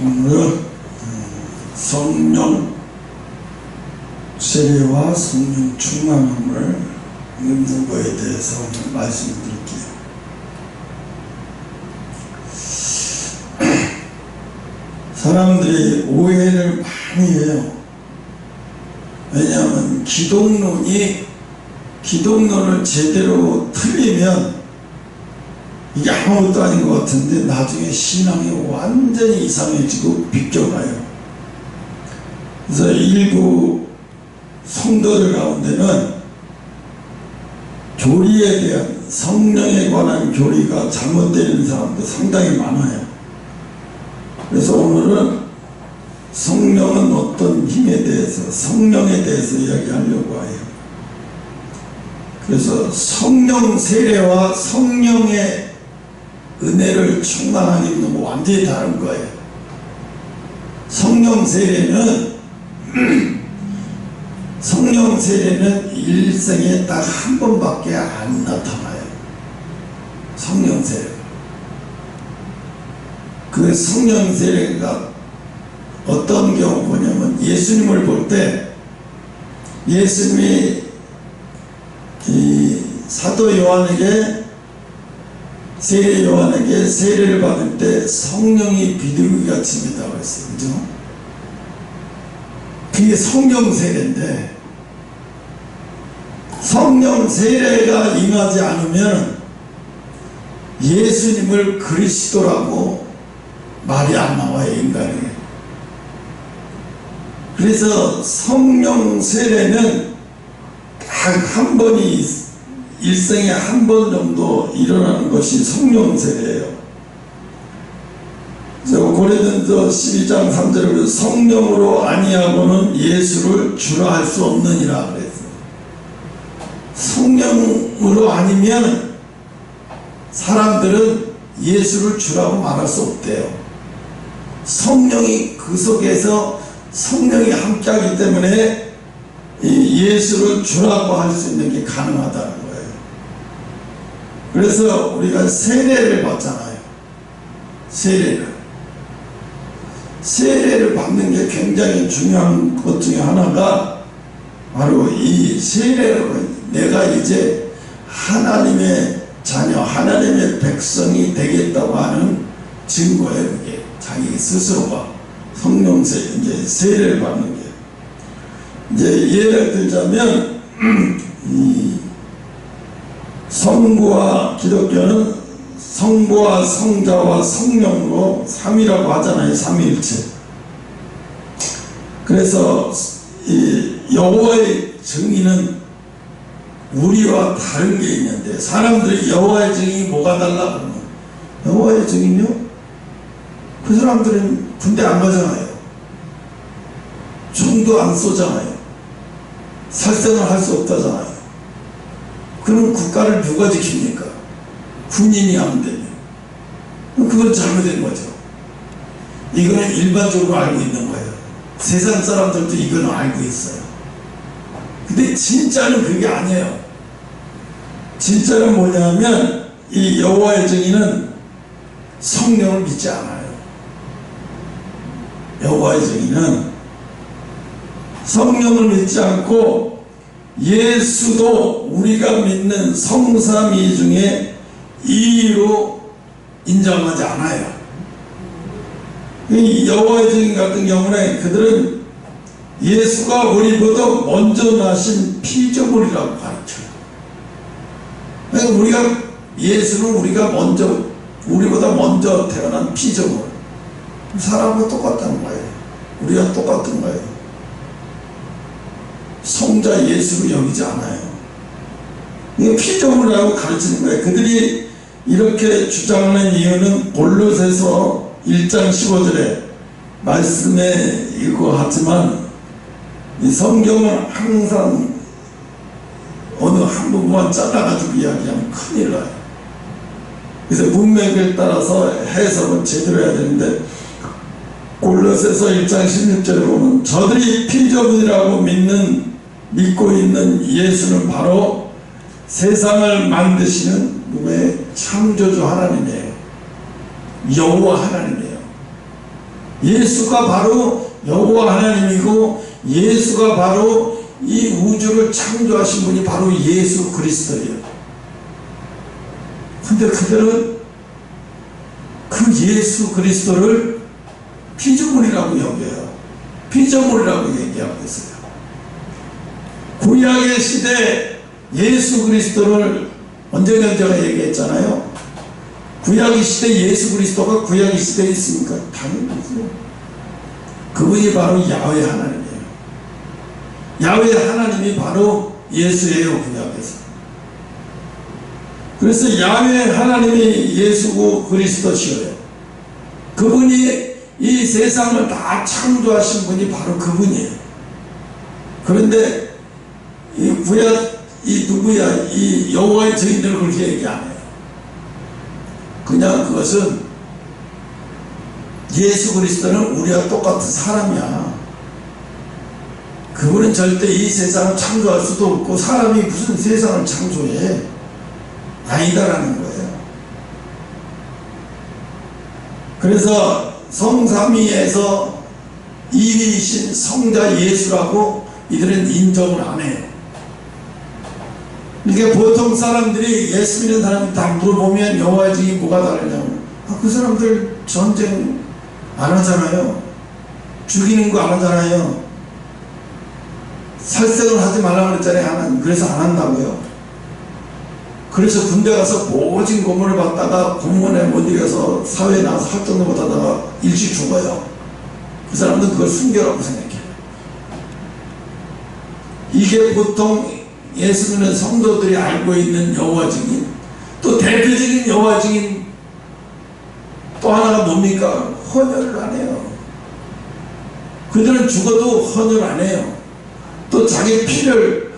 오늘은 성령 세례와 성령 충만함을 읽는 것에 대해서 오늘 말씀드릴게요. 사람들이 오해를 많이 해요. 왜냐하면 기독론을 제대로 틀리면 이게 아무것도 아닌 것 같은데 나중에 신앙이 완전히 이상해지고 비껴가요. 그래서 일부 성도들 가운데는 교리에 대한, 성령에 관한 교리가 잘못되는 사람도 상당히 많아요. 그래서 오늘은 성령은 어떤 힘에 대해서, 성령에 대해서 이야기하려고 해요. 그래서 성령 세례와 성령의 은혜를 충만하기는 완전히 다른 거예요. 성령 세례는 일생에 딱 한 번밖에 안 나타나요. 성령 세례. 그 성령 세례가 어떤 경우 보냐면, 예수님을 볼 때 예수님이 이 사도 요한에게, 세례 요한에게 세례를 받을 때 성령이 비둘기같이 임했다고 했어요. 그죠? 그게 성령 세례인데, 성령 세례가 임하지 않으면 예수님을 그리스도라고 말이 안 나와요, 인간에게. 그래서 성령 세례는 딱 한 번이, 일생에 한 번 정도 일어나는 것이 성령 세례예요. 그래서 고린도전서 12장 3절에 성령으로 아니하고는 예수를 주라 할 수 없느니라 그랬어요. 성령으로 아니면 사람들은 예수를 주라고 말할 수 없대요. 성령이 그 속에서, 성령이 함께하기 때문에 이 예수를 주라고 할 수 있는 게 가능하다는 거예요. 그래서 우리가 세례를 받잖아요. 세례를 받는 게 굉장히 중요한 것 중에 하나가 바로 이 세례로 내가 이제 하나님의 자녀, 하나님의 백성이 되겠다고 하는 증거예요. 그게 자기 스스로가 성령세, 이제 세례를 받는 게. 이제 예를 들자면 이 성부와, 기독교는 성부와 성자와 성령으로 삼위라고 하잖아요. 삼위일체. 그래서 이 여호와의 증인은 우리와 다른 게 있는데, 사람들이 여호와의 증인이 뭐가 달라 그러면, 여호와의 증인요? 그 사람들은 군대 안 가잖아요. 총도 안 쏘잖아요. 살생을 할 수 없다잖아요. 그럼 국가를 누가 지킵니까? 군인이 하면 되면. 그건 잘못된 거죠. 이거는 일반적으로 알고 있는 거예요. 세상 사람들도 이거는 알고 있어요. 근데 진짜는 그게 아니에요. 진짜는 뭐냐면, 이 여호와의 증인은 성령을 믿지 않아요. 여호와의 증인은 성령을 믿지 않고 예수도 우리가 믿는 성삼위 중에 2위로 인정하지 않아요. 이 여호와의 증인 같은 경우는 그들은 예수가 우리보다 먼저 나신 피조물이라고 가르쳐요. 그러니까 우리가, 예수는 우리보다 먼저 태어난 피조물. 사람과 똑같다는 거예요. 우리가 똑같은 거예요. 성자 예수를 여기지 않아요. 이거 피조물이라고 가르치는 거예요. 그들이 이렇게 주장하는 이유는 골로새서 1장 15절에 말씀에 이거 하지만, 이 성경은 항상 어느 한 부분만 잘라가지고 이야기하면 큰일 나요. 그래서 문맥을 따라서 해석은 제대로 해야 되는데, 골로새서 1장 16절에 보면 저들이 피조물이라고 믿고 있는 예수는 바로 세상을 만드시는 누구의 창조주 하나님이에요. 여호와 하나님이에요. 예수가 바로 여호와 하나님이고 예수가 바로 이 우주를 창조하신 분이 바로 예수 그리스도예요. 근데 그들은 그 예수 그리스도를 피조물이라고 여겨요. 피조물이라고 얘기하고 있어요. 구약의 시대 예수 그리스도를 언젠가 제가 얘기했잖아요. 구약의 시대 예수 그리스도가 구약의 시대에 있습니까? 당연히죠. 그분이 바로 야훼 하나님이에요. 야훼 하나님이 바로 예수예요. 구약에서. 그래서 야훼 하나님이 예수고 그리스도시요. 그분이 이 세상을 다 창조하신 분이 바로 그분이에요. 그런데 이 구약 이 여호와의 증인들은 그렇게 얘기 안 해요. 그냥 그것은 예수 그리스도는 우리와 똑같은 사람이야. 그분은 절대 이 세상을 창조할 수도 없고 사람이 무슨 세상을 창조해. 아니다라는 거예요. 그래서 성삼위에서 2위이신 성자 예수라고 이들은 인정을 안 해요. 이게 보통 사람들이 예수 믿는 사람이 다 물어보면 여호와의 증인이 뭐가 다르냐고. 그 사람들 전쟁 안 하잖아요. 죽이는 거 안 하잖아요. 살생을 하지 말라고 그랬잖아요. 하나님. 그래서 안 한다고요. 그래서 군대 가서 모진 고문을 받다가 공무원에 못 이겨서 사회에 나와서 활동도 못하다가 일찍 죽어요. 그 사람들은 그걸 순교라고 생각해요. 이게 보통 예수 믿는 성도들이 알고 있는 여호와 증인. 또 대표적인 여호와 증인 또 하나가 뭡니까? 헌혈을 안 해요. 그들은 죽어도 헌혈을 안 해요. 또 자기 피를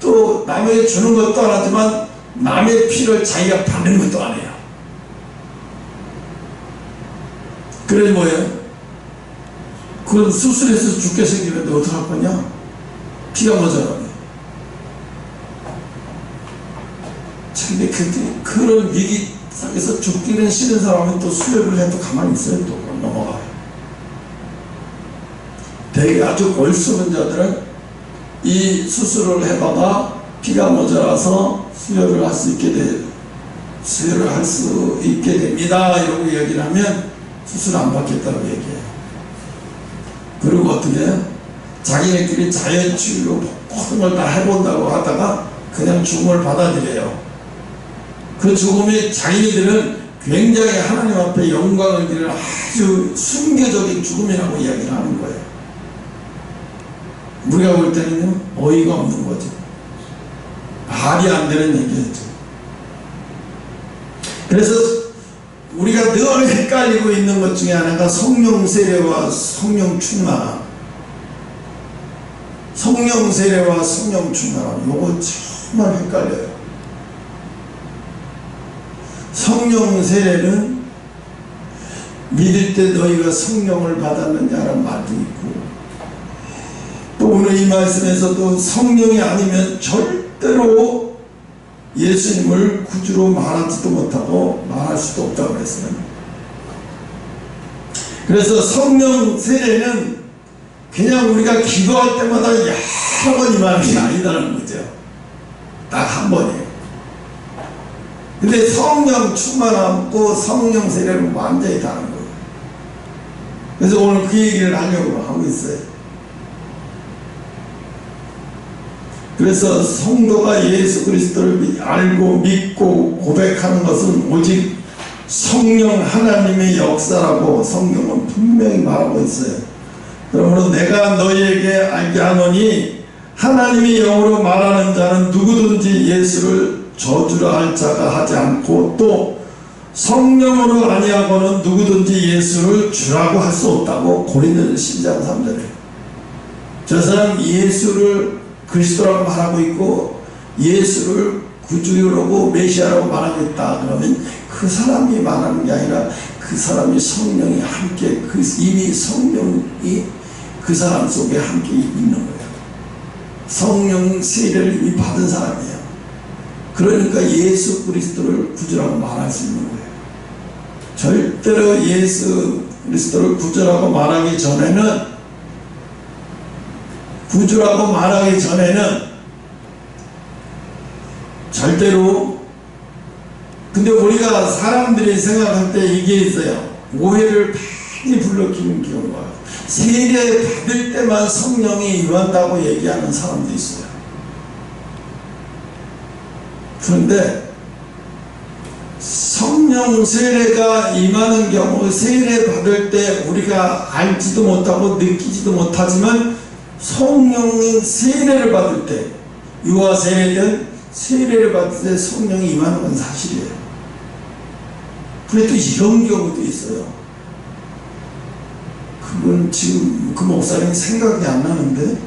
또 남에게 주는 것도 안 하지만 남의 피를 자기가 받는 것도 안 해요. 그래 뭐예요? 그건 수술해서 죽게 생기는데 어떡할 거냐? 피가 모자라네. 근데 그런 위기 상에서 죽기는 싫은 사람은 또 수혈을 해도 가만히 있어요. 또 넘어가요. 되게 아주 골수는 자들은 이 수술을 해봐가 피가 모자라서 수혈을 할 수 있게 됩니다. 이러고 얘기를 하면 수술 안 받겠다고 얘기해요. 그리고 어떻게 해요? 자기네끼리 자연치유로 모든 걸 다 해본다고 하다가 그냥 죽음을 받아들여요. 그 죽음이 자기들은 굉장히 하나님 앞에 영광을 드리는 아주 순교적인 죽음이라고 이야기를 하는 거예요. 우리가 볼 때는요, 어이가 없는 거죠. 말이 안 되는 얘기였죠. 그래서 우리가 늘 헷갈리고 있는 것 중에 하나가 성령 세례와 성령 충만함. 성령 세례와 성령 충만함. 요거 정말 헷갈려요. 성령 세례는 믿을 때 너희가 성령을 받았느냐라는 말도 있고, 또 오늘 이 말씀에서도 성령이 아니면 절대로 예수님을 구주로 말하지도 못하고 말할 수도 없다고 그랬어요. 그래서 성령 세례는 그냥 우리가 기도할 때마다 여러 번 임하는 게 아니다는 거죠. 딱 한 번이에요. 근데 성령 충만함고 성령 세례는 완전히 다른 거예요. 그래서 오늘 그 얘기를 하려고 하고 있어요. 그래서 성도가 예수 그리스도를 알고 믿고 고백하는 것은 오직 성령 하나님의 역사라고 성경은 분명히 말하고 있어요. 그러므로 내가 너희에게 알게 하노니 하나님의 영으로 말하는 자는 누구든지 예수를 저주라 할 자가 하지 않고 또 성령으로 아니하고는 누구든지 예수를 주라고 할 수 없다고 고린도전서 12장 3절에 저 사람 예수를 그리스도라고 말하고 있고 예수를 구주라고 메시아라고 말하고 있다 그러면 그 사람이 말하는 게 아니라 그 사람이 성령이 함께 이미 성령이 그 사람 속에 함께 있는 거예요. 성령 세례를 이미 받은 사람이에요. 그러니까 예수 그리스도를 구주라고 말할 수 있는 거예요. 절대로 예수 그리스도를 구주라고 말하기 전에는 절대로, 근데 우리가 사람들이 생각할 때 이게 있어요. 오해를 많이 불러끼는 경우가, 세례 받을 때만 성령이 임한다고 얘기하는 사람도 있어요. 그런데 성령 세례가 임하는 경우, 세례 받을 때 우리가 알지도 못하고 느끼지도 못하지만 성령의 세례를 받을 때, 유아 세례든 세례를 받을 때 성령이 임하는 건 사실이에요. 그런데 또 이런 경우도 있어요. 그건 지금 그 목사님이 생각이 안 나는데,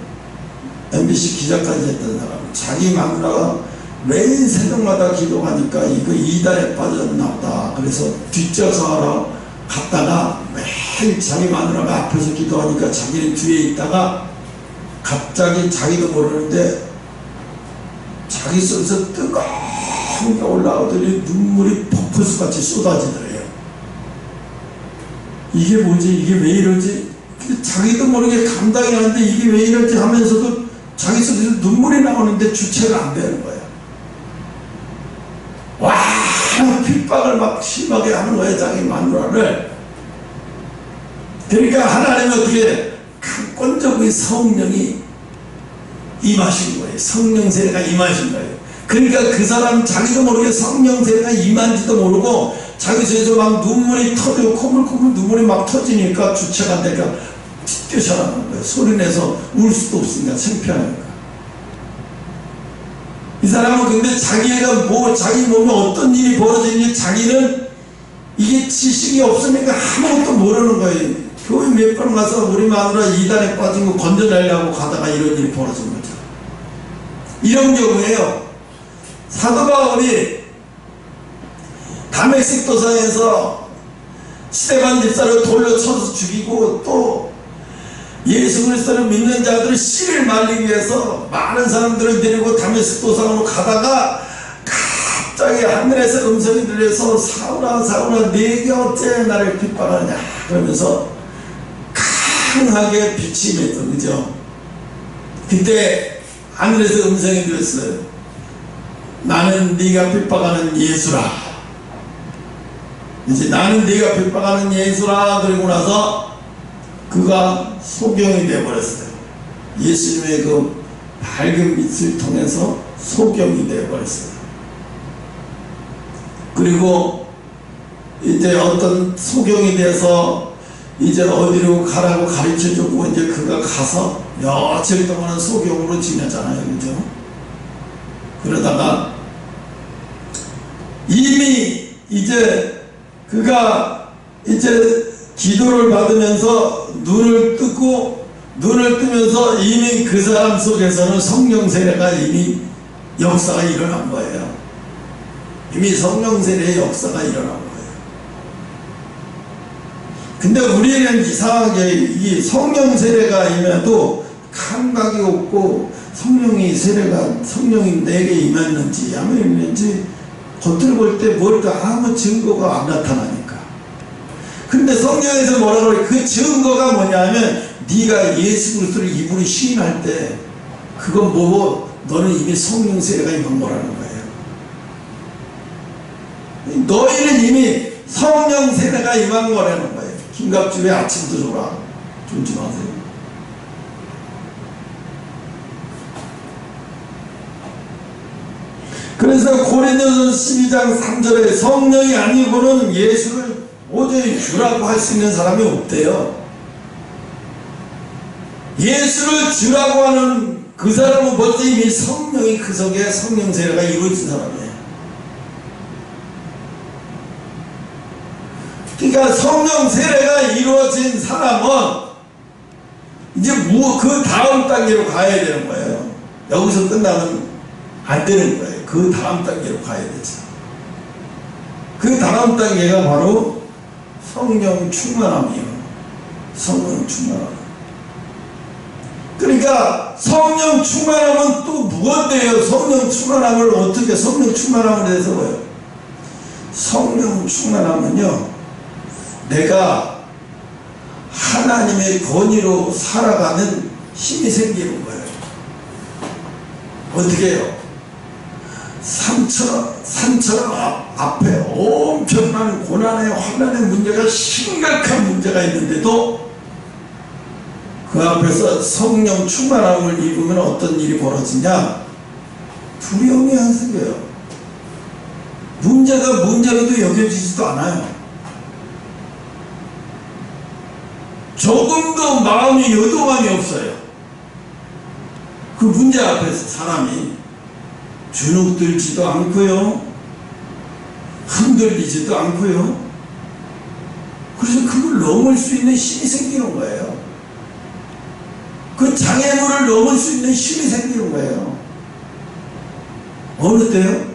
MBC 기자까지 했던 사람, 자기 마누라가 매일 새벽마다 기도하니까 이거 이달에 빠졌나 보다. 그래서 뒷좌석 하러 갔다가 매일 자기 마누라가 앞에서 기도하니까 자기는 뒤에 있다가 갑자기 자기도 모르는데 자기 속에서 뜨거운 게 올라오더니 눈물이 폭포수같이 쏟아지더래요. 이게 뭐지? 이게 왜 이러지? 자기도 모르게 감당이 안 돼. 이게 왜 이러지 하면서도 자기 속에서 눈물이 나오는데 주체가 안 되는 거예요. 와, 핍박을 막 심하게 하는 거예요, 자기 마누라를. 그러니까 하나님은 어떻게 강권적인 성령이 임하신 거예요. 성령 세례가 임하신 거예요. 그러니까 그 사람 자기도 모르게 성령 세례가 임한지도 모르고 자기 속에서 막 눈물이 터지고 코물코물 눈물이 막 터지니까 주체가 안 되니까 뛰쳐나가는 거예요. 소리내서 울 수도 없으니까 창피하니까. 이 사람은 근데 자기가 자기 몸에 어떤 일이 벌어지는지 자기는 이게 지식이 없으니까 아무것도 모르는 거예요. 교회 몇 번 가서 우리 마누라 이단에 빠진 거 건져내려고 가다가 이런 일이 벌어진 거죠. 이런 경우에요. 사도 바울이 다메섹 도상에서 스데반 집사를 돌려 쳐서 죽이고 또 예수 그리스도를 믿는 자들을 씨를 말리기 위해서 많은 사람들을 데리고 다메섹 도상으로 가다가 갑자기 하늘에서 음성이 들려서 사울아 사울아 네가 어째 나를 핍박하느냐 그러면서 강하게 비침했죠. 그죠? 그때 하늘에서 음성이 들렸어요. 나는 네가 핍박하는 예수라. 이제 나는 네가 핍박하는 예수라. 그리고 나서 그가 소경이 되어버렸어요. 예수님의 그 밝은 빛을 통해서 소경이 되어버렸어요. 그리고 이제 어떤 소경이 돼서 이제 어디로 가라고 가르쳐주고 이제 그가 가서 며칠 동안은 소경으로 지내잖아요. 그죠? 그러다가 이미 이제 그가 이제 기도를 받으면서 눈을 뜨면서 이미 그 사람 속에서는 성령 세례가 이미 역사가 일어난 거예요. 이미 성령 세례의 역사가 일어난 거예요. 근데 우리는 이상하게 이 성령 세례가 임해도 감각이 없고 성령이 내게 임했는지 안 임했는지 겉으로 볼 때 뭘까 아무 증거가 안 나타나니까. 근데 성경에서 뭐라 그래? 그 증거가 뭐냐면 네가 예수 그리스도를 입으로 시인할 때 그건 뭐고 너는 이미 성령 세례가 임한 거라는 거예요. 너희는 이미 성령 세례가 임한 거라는 거예요. 김갑주 왜 아침부터 줘라? 존중하세요. 그래서 고린도전서 12장 3절에 성령이 아니고는 예수를 오직 주라고 할 수 있는 사람이 없대요. 예수를 주라고 하는 그 사람은 벌써 이미 성령이 그 속에 성령 세례가 이루어진 사람이에요. 그러니까 성령 세례가 이루어진 사람은 이제 그 다음 단계로 가야 되는 거예요. 여기서 끝나면 안 되는 거예요. 그 다음 단계로 가야 되죠. 그 다음 단계가 바로 성령 충만함이에요. 성령 충만함. 그러니까 성령 충만함은 또 무엇이에요? 성령 충만함을 어떻게 성령 충만함을 해서 뭐예요? 성령 충만함은요, 내가 하나님의 권위로 살아가는 힘이 생기는 거예요. 어떻게 해요? 산처럼 앞에 엄청난 고난의 환난의 문제가 심각한 문제가 있는데도 그 앞에서 성령 충만함을 입으면 어떤 일이 벌어지냐? 두려움이 안 생겨요. 문제가 문제로도 여겨지지도 않아요. 조금도 마음이 요동함이 없어요. 그 문제 앞에서 사람이 주눅들지도 않고요, 흔들리지도 않고요. 그래서 그걸 넘을 수 있는 힘이 생기는 거예요. 그 장애물을 넘을 수 있는 힘이 생기는 거예요. 어느 때요?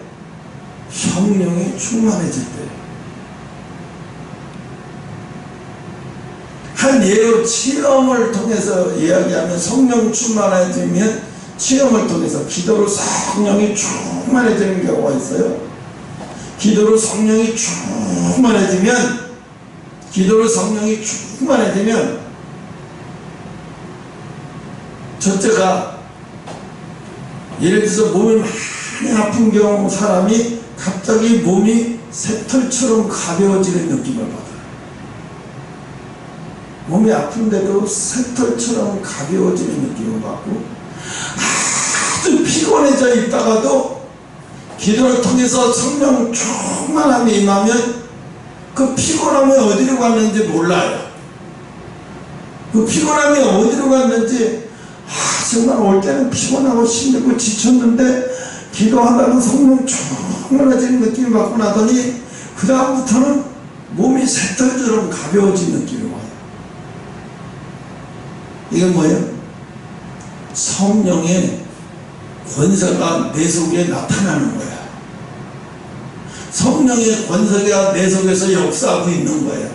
성령이 충만해질 때요. 한 예로 체험을 통해서 이야기하면, 성령 충만해지면 체험을 통해서 기도로 성령이 충만해지는 경우가 있어요. 기도로 성령이 충만해지면 첫째가, 예를 들어서 몸이 많이 아픈 경우 사람이 갑자기 몸이 새털처럼 가벼워지는 느낌을 받아요. 몸이 아픈데도 새털처럼 가벼워지는 느낌을 받고, 아주 피곤해져 있다가도 기도를 통해서 성령 충만함이 임하면 그 피곤함이 어디로 갔는지 몰라요. 그 피곤함이 어디로 갔는지, 정말 올 때는 피곤하고 힘들고 지쳤는데 기도하다가 성령 충만해지는 느낌을 받고 나더니 그 다음부터는 몸이 새털처럼 가벼워진 느낌이 와요. 이건 뭐예요? 성령의 권세가 내 속에 나타나는 거야. 성령의 권세가 내 속에서 역사하고 있는 거예요.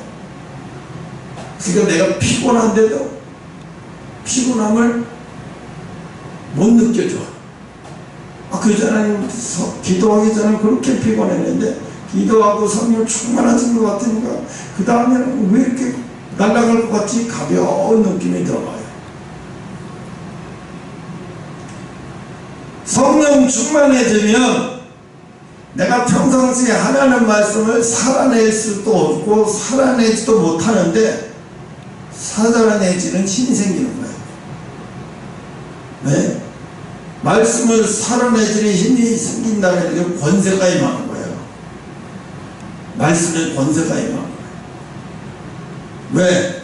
그러니까 내가 피곤한데도 피곤함을 못 느껴져. 그 전에는 기도하기 전에 그렇게 피곤했는데 기도하고 성령 충만해진 것 같으니까 그 다음에는 왜 이렇게 날아갈 것 같이 가벼운 느낌이 들어가요. 성령 충만해지면 내가 평상시에 하나님 말씀을 살아낼 수도 없고 살아내지도 못하는데 살아내지는 힘이 생기는 거예요. 네? 말씀을 살아내지는 힘이 생긴다는 게 권세가 임하는 거예요. 말씀의 권세가 임하는 거예요. 왜?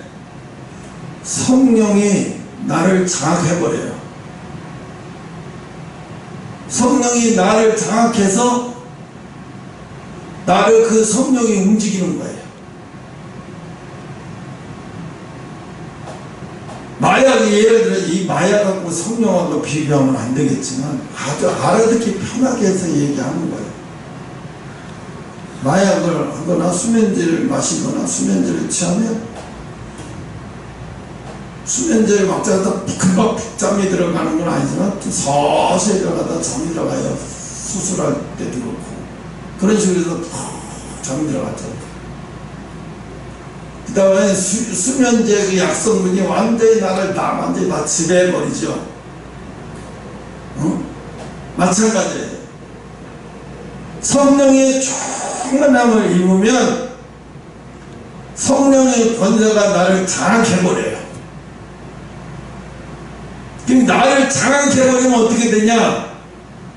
성령이 나를 장악해버려요. 성령이 나를 장악해서 나를 그 성령이 움직이는 거예요. 마약이, 예를 들어 이 마약하고 성령하고 비교하면 안 되겠지만 아주 알아듣기 편하게 해서 얘기하는 거예요. 마약을 하거나 수면제를 마시거나 수면제를 취하면 수면제를 막자다 금방 잠이 들어가는 건 아니지만 서서히 들어가다 잠이 들어가요. 수술할 때도 그렇고 그런 식으로 해서 잠이 들어갔죠. 그 다음에 수면제 그 약성분이 완전히 나를 완전히 다 지배해버리죠. 마찬가지예요. 성령의 충만함을 입으면 성령의 권세가 나를 장악해버려요. 그럼 나를 장악해버리면 어떻게 되냐?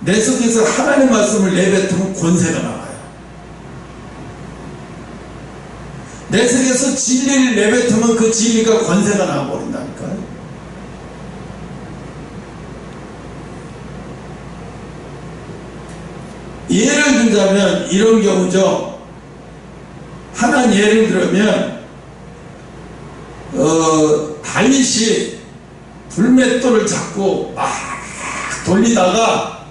내 속에서 하나님 말씀을 내뱉으면 권세가 나와요. 내 속에서 진리를 내뱉으면 그 진리가 권세가 나와버린다니까요. 예를 들자면 이런 경우죠. 하나 예를 들면 다윗이 불맷돌을 잡고 막 돌리다가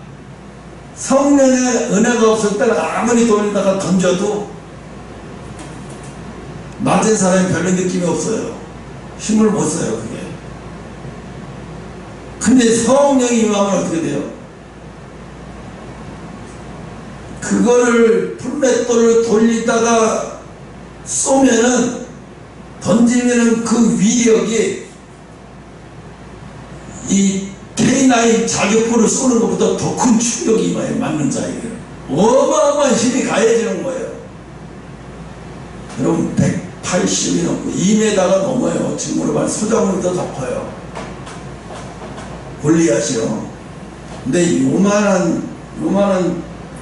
성령의 은혜가 없을 때는 아무리 돌리다가 던져도 맞은 사람이 별로 느낌이 없어요. 힘을 못 써요, 그게. 근데 성령이 임하면 어떻게 돼요? 그거를 불맷돌을 돌리다가 쏘면은 던지면은 그 위력이 이 K9 자격포를 쏘는 것보다 더 큰 충격이 맞는 자에게 어마어마한 힘이 가해지는 거예요. 여러분 180이 넘고 2m가 넘어요. 지금으로 말하면 소장으로 더 덮어요. 골리앗이요. 근데 요만한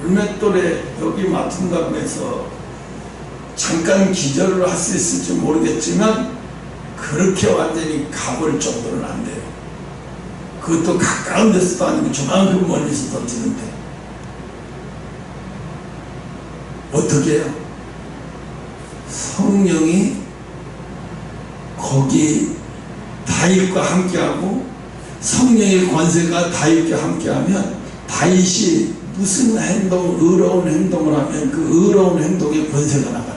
불맷돌에 여기 맡은다고 잠깐 기절을 할 수 있을지 모르겠지만 그렇게 완전히 가볼 정도는 안 돼요. 그것도 가까운 데서도 아니고 저만큼 멀리서 던지는데 어떻게 해요? 성령이 거기 다윗과 함께하고 성령의 권세가 다윗과 함께하면 다윗이 무슨 의로운 행동을 하면 그 의로운 행동의 권세가 나가는 거예요.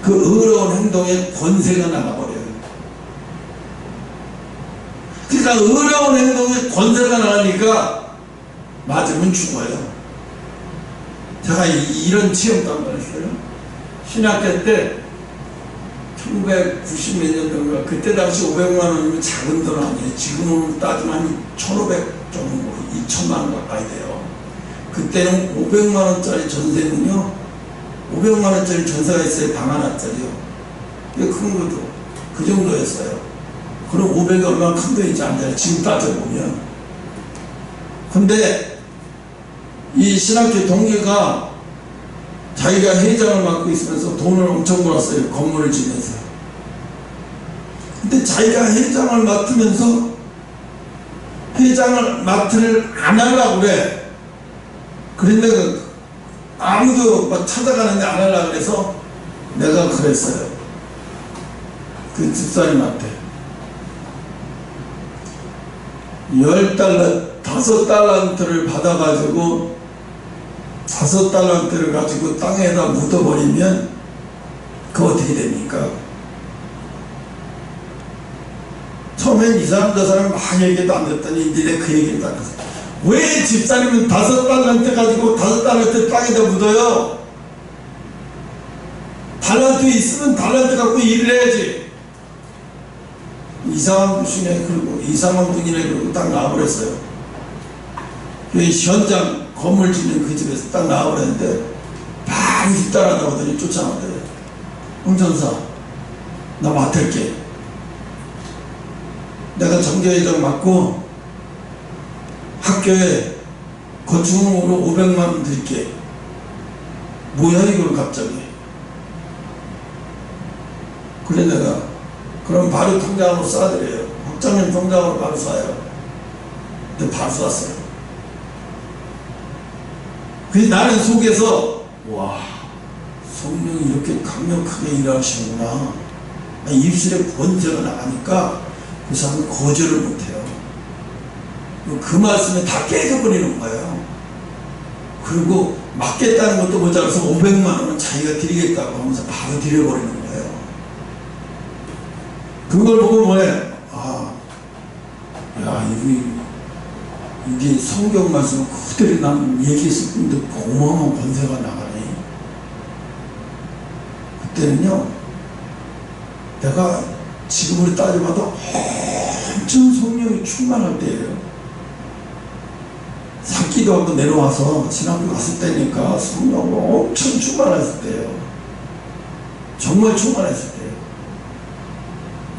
그 의로운 행동의 권세가 나가버려요. 그러니까 의로운 행동의 권세가 나가니까 맞으면 죽어요. 제가 이런 체험도 한번 했어요. 신학교 때 1990 몇 년도인가 그때 당시 500만 원이면 작은 돈 아니에요. 지금은 따지면 한 1,500 정도 2,000만 원 가까이 돼요. 그때는 500만 원짜리 전세는요 500만 원짜리 전세가 있어요. 방 하나짜리요. 큰 것도 그 정도였어요. 그럼 500이 얼마나 큰 돈인지 알잖아요. 지금 따져보면. 근데 이 신학교 동기가 자기가 회장을 맡고 있으면서 돈을 엄청 벌었어요. 건물을 지면서. 근데 자기가 회장을 맡으면서 회장을 맡을 안 하려고 그래. 그런데 아무도 막 찾아가는데 안 하려고 그래서 내가 그랬어요. 그 집사님한테 10달러 5달란트를 받아가지고 5달란트를 가지고 땅에다 묻어버리면 그거 어떻게 됩니까? 처음엔 이 사람 저 사람 막 얘기도 안 듣더니 이제 내가 그 얘기를 딱 했어. 왜 집사님은 5달란트 가지고 5달란트 땅에다 묻어요? 달란트 있으면 달란트 갖고 일을 해야지. 이상한 분이네. 그리고 이상한 분이네. 그러고 딱 나와버렸어요. 그 현장 건물 짓는 그 집에서 딱 나와버렸는데 막 뒷따라다오더니 쫓아나오더래. 홍전사 나 맡을게. 내가 정교회장 맡고 학교에 건축으로 500만 원 드릴게. 뭐야 이걸 갑자기. 그래 내가 그럼 바로 통장으로 쏴드려요. 국장님 통장으로 바로 쏴요. 근데 바로 쐈어요. 그래서 나는 속에서 와 성령이 이렇게 강력하게 일하시는구나. 입술에 권세가 나가니까 그 사람은 거절을 못해요. 그 말씀에 다 깨져버리는 거예요. 그리고 맡겠다는 것도 모자라서 500만 원은 자기가 드리겠다고 하면서 바로 드려버리는 거예요. 그걸 보고 뭐해? 아, 야, 이게 성경 말씀 그대로 난 얘기했을 텐데 어마어마한 권세가 나가네. 그때는요, 내가 지금으로 따져봐도 엄청 성령이 충만할 때예요. 산기도 한번 내려와서 신학교 갔을 때니까 성령으로 엄청 충만했을 때예요. 정말 충만했을 때예요.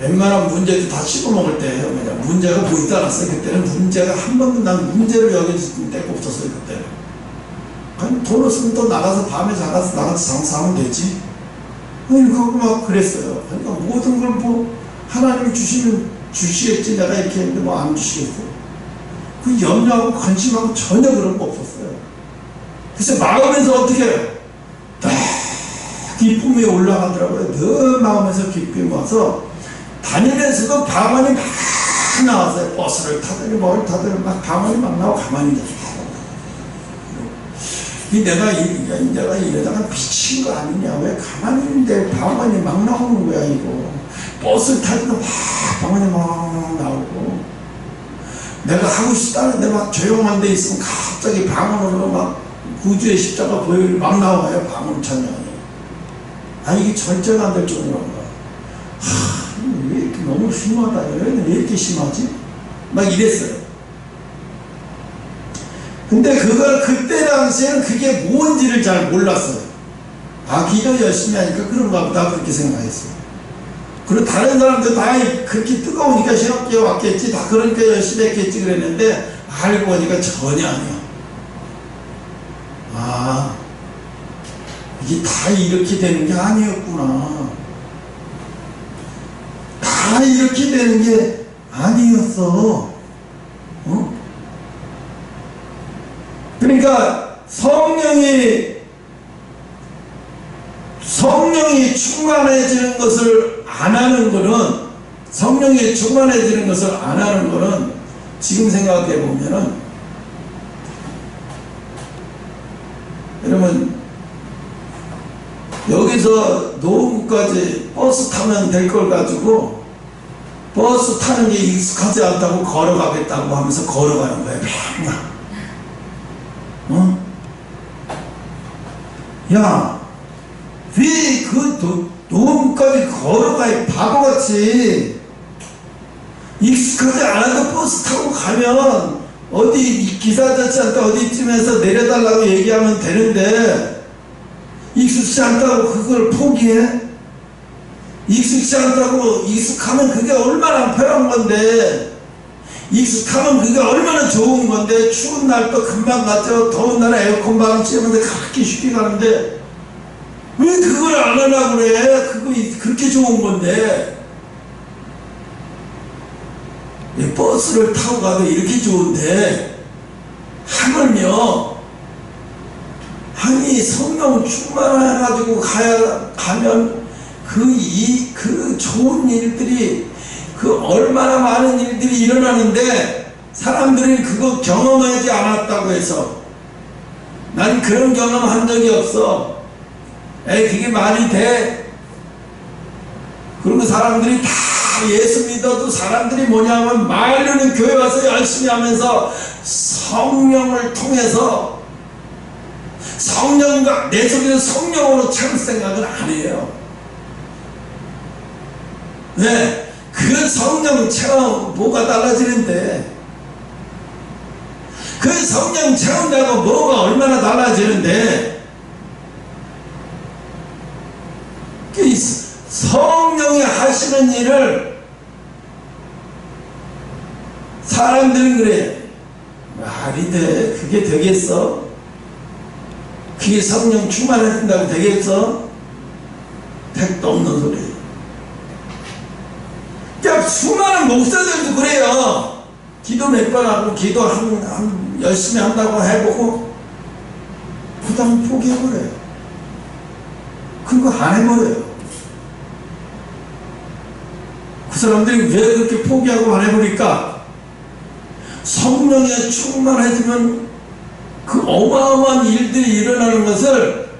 웬만한 문제도 다 씹어먹을 때예요. 왜냐 문제가 보이지 않았어요. 그때는 문제가 한 번도 난 문제를 여겨질 때가 없었어요. 그때는 그냥 돈 없으면 또 나가서 밤에 나가서 장사하면 되지. 이렇게 하고 막 그랬어요. 그러니까 모든 걸 뭐 하나님이 주시면 주시겠지. 내가 이렇게 했는데 뭐 안 주시겠어. 그 염려하고 관심하고 전혀 그런 거 없었어요. 그래서 마음에서 어떻게 해요? 딱 기쁨이 올라가더라고요. 늘 마음에서 기쁨이 와서 다니면서도 방언이 막 나왔어요. 버스를 타더니 뭘 타더니 막 방언이 막 나오고 가만히 있었어요. 내가 이러다가 미친 거 아니냐. 왜 가만히 있는데 방언이 막 나오는 거야 이거. 버스를 타니까 막 방언이 막 나오고 내가 하고 싶다는데 막 조용한 데 있으면 갑자기 방언으로 막 구주의 십자가 보혈이 막 나와요. 방언 찬양이. 아니 이게 절제가 안 될 정도로가. 왜 이렇게 너무 심하다. 왜 이렇게 심하지? 막 이랬어요. 근데 그걸 그때 당시에는 그게 뭔지를 잘 몰랐어요. 아, 기도 열심히 하니까 그런가 보다 그렇게 생각했어요. 그리고 다른 사람들 다 그렇게 뜨거우니까 신학교에 왔겠지, 다 그러니까 열심히 했겠지 그랬는데 알고 보니까 전혀 아니야. 아, 이게 다 이렇게 되는 게 아니었구나. 다 이렇게 되는 게 아니었어. 어? 그러니까 성령이 충만해지는 것을 안 하는 거는, 성령이 충만해지는 것을 안 하는 거는 지금 생각해 보면은, 여러분 여기서 노원구까지 버스 타면 될 걸 가지고 버스 타는 게 익숙하지 않다고 걸어가겠다고 하면서 걸어가는 거야 맨날. 어? 야, 왜 그 노원까지 걸어가, 바보같이. 익숙하지 않아도 버스 타고 가면 어디 기사 아저씨한테 어디쯤에서 내려달라고 얘기하면 되는데, 익숙치 않다고 그걸 포기해? 익숙치 않다고, 익숙하면 그게 얼마나 편한 건데, 익숙하면 그게 얼마나 좋은 건데, 추운 날도 금방 가죠. 더운 날에 에어컨 바람 쐬면서 그렇게 쉽게 가는데 왜 그걸 안 하려고 그래? 그거 그렇게 좋은 건데. 버스를 타고 가도 이렇게 좋은데 하물며, 아니 성령 충만해가지고 가면 그 좋은 일들이, 그 얼마나 많은 일들이 일어나는데, 사람들이 그거 경험하지 않았다고 해서, 난 그런 경험 한 적이 없어. 그게 말이 돼? 그리고 사람들이 다 예수 믿어도 사람들이 뭐냐면 말로는 교회 와서 열심히 하면서 성령을 통해서, 성령과 내 속에서 성령으로 채울 생각을 안 해요. 네, 그 성령 체험 뭐가 달라지는데, 그 성령 체험자가 뭐가 얼마나 달라지는데, 성령이 하시는 일을 사람들은 그래, 말이 돼? 그게 되겠어? 그게 성령 충만해진다고 되겠어? 택도 없는 소리. 야, 수많은 목사들도 그래요. 기도 몇 번 하고, 기도 열심히 한다고 해보고, 그 다음 포기해버려요. 그거 안 해버려요. 그 사람들이 왜 그렇게 포기하고 안 해버릴까? 성령에 충만해지면 그 어마어마한 일들이 일어나는 것을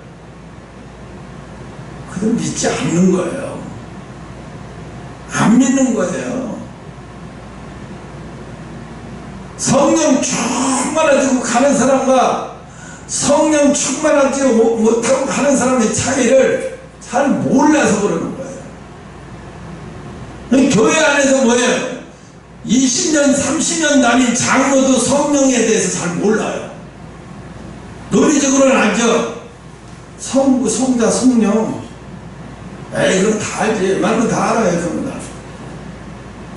그들 믿지 않는 거예요. 안 믿는 거예요. 성령 충만해지고 가는 사람과 성령 충만하지 못하고 가는 사람의 차이를 잘 몰라서 그러는 거예요. 교회 안에서 뭐예요? 20년, 30년 다닌 장로도 성령에 대해서 잘 몰라요. 논리적으로는 알죠. 성자, 성령. 그건 다 알지. 말은 다 알아요. 그건 다.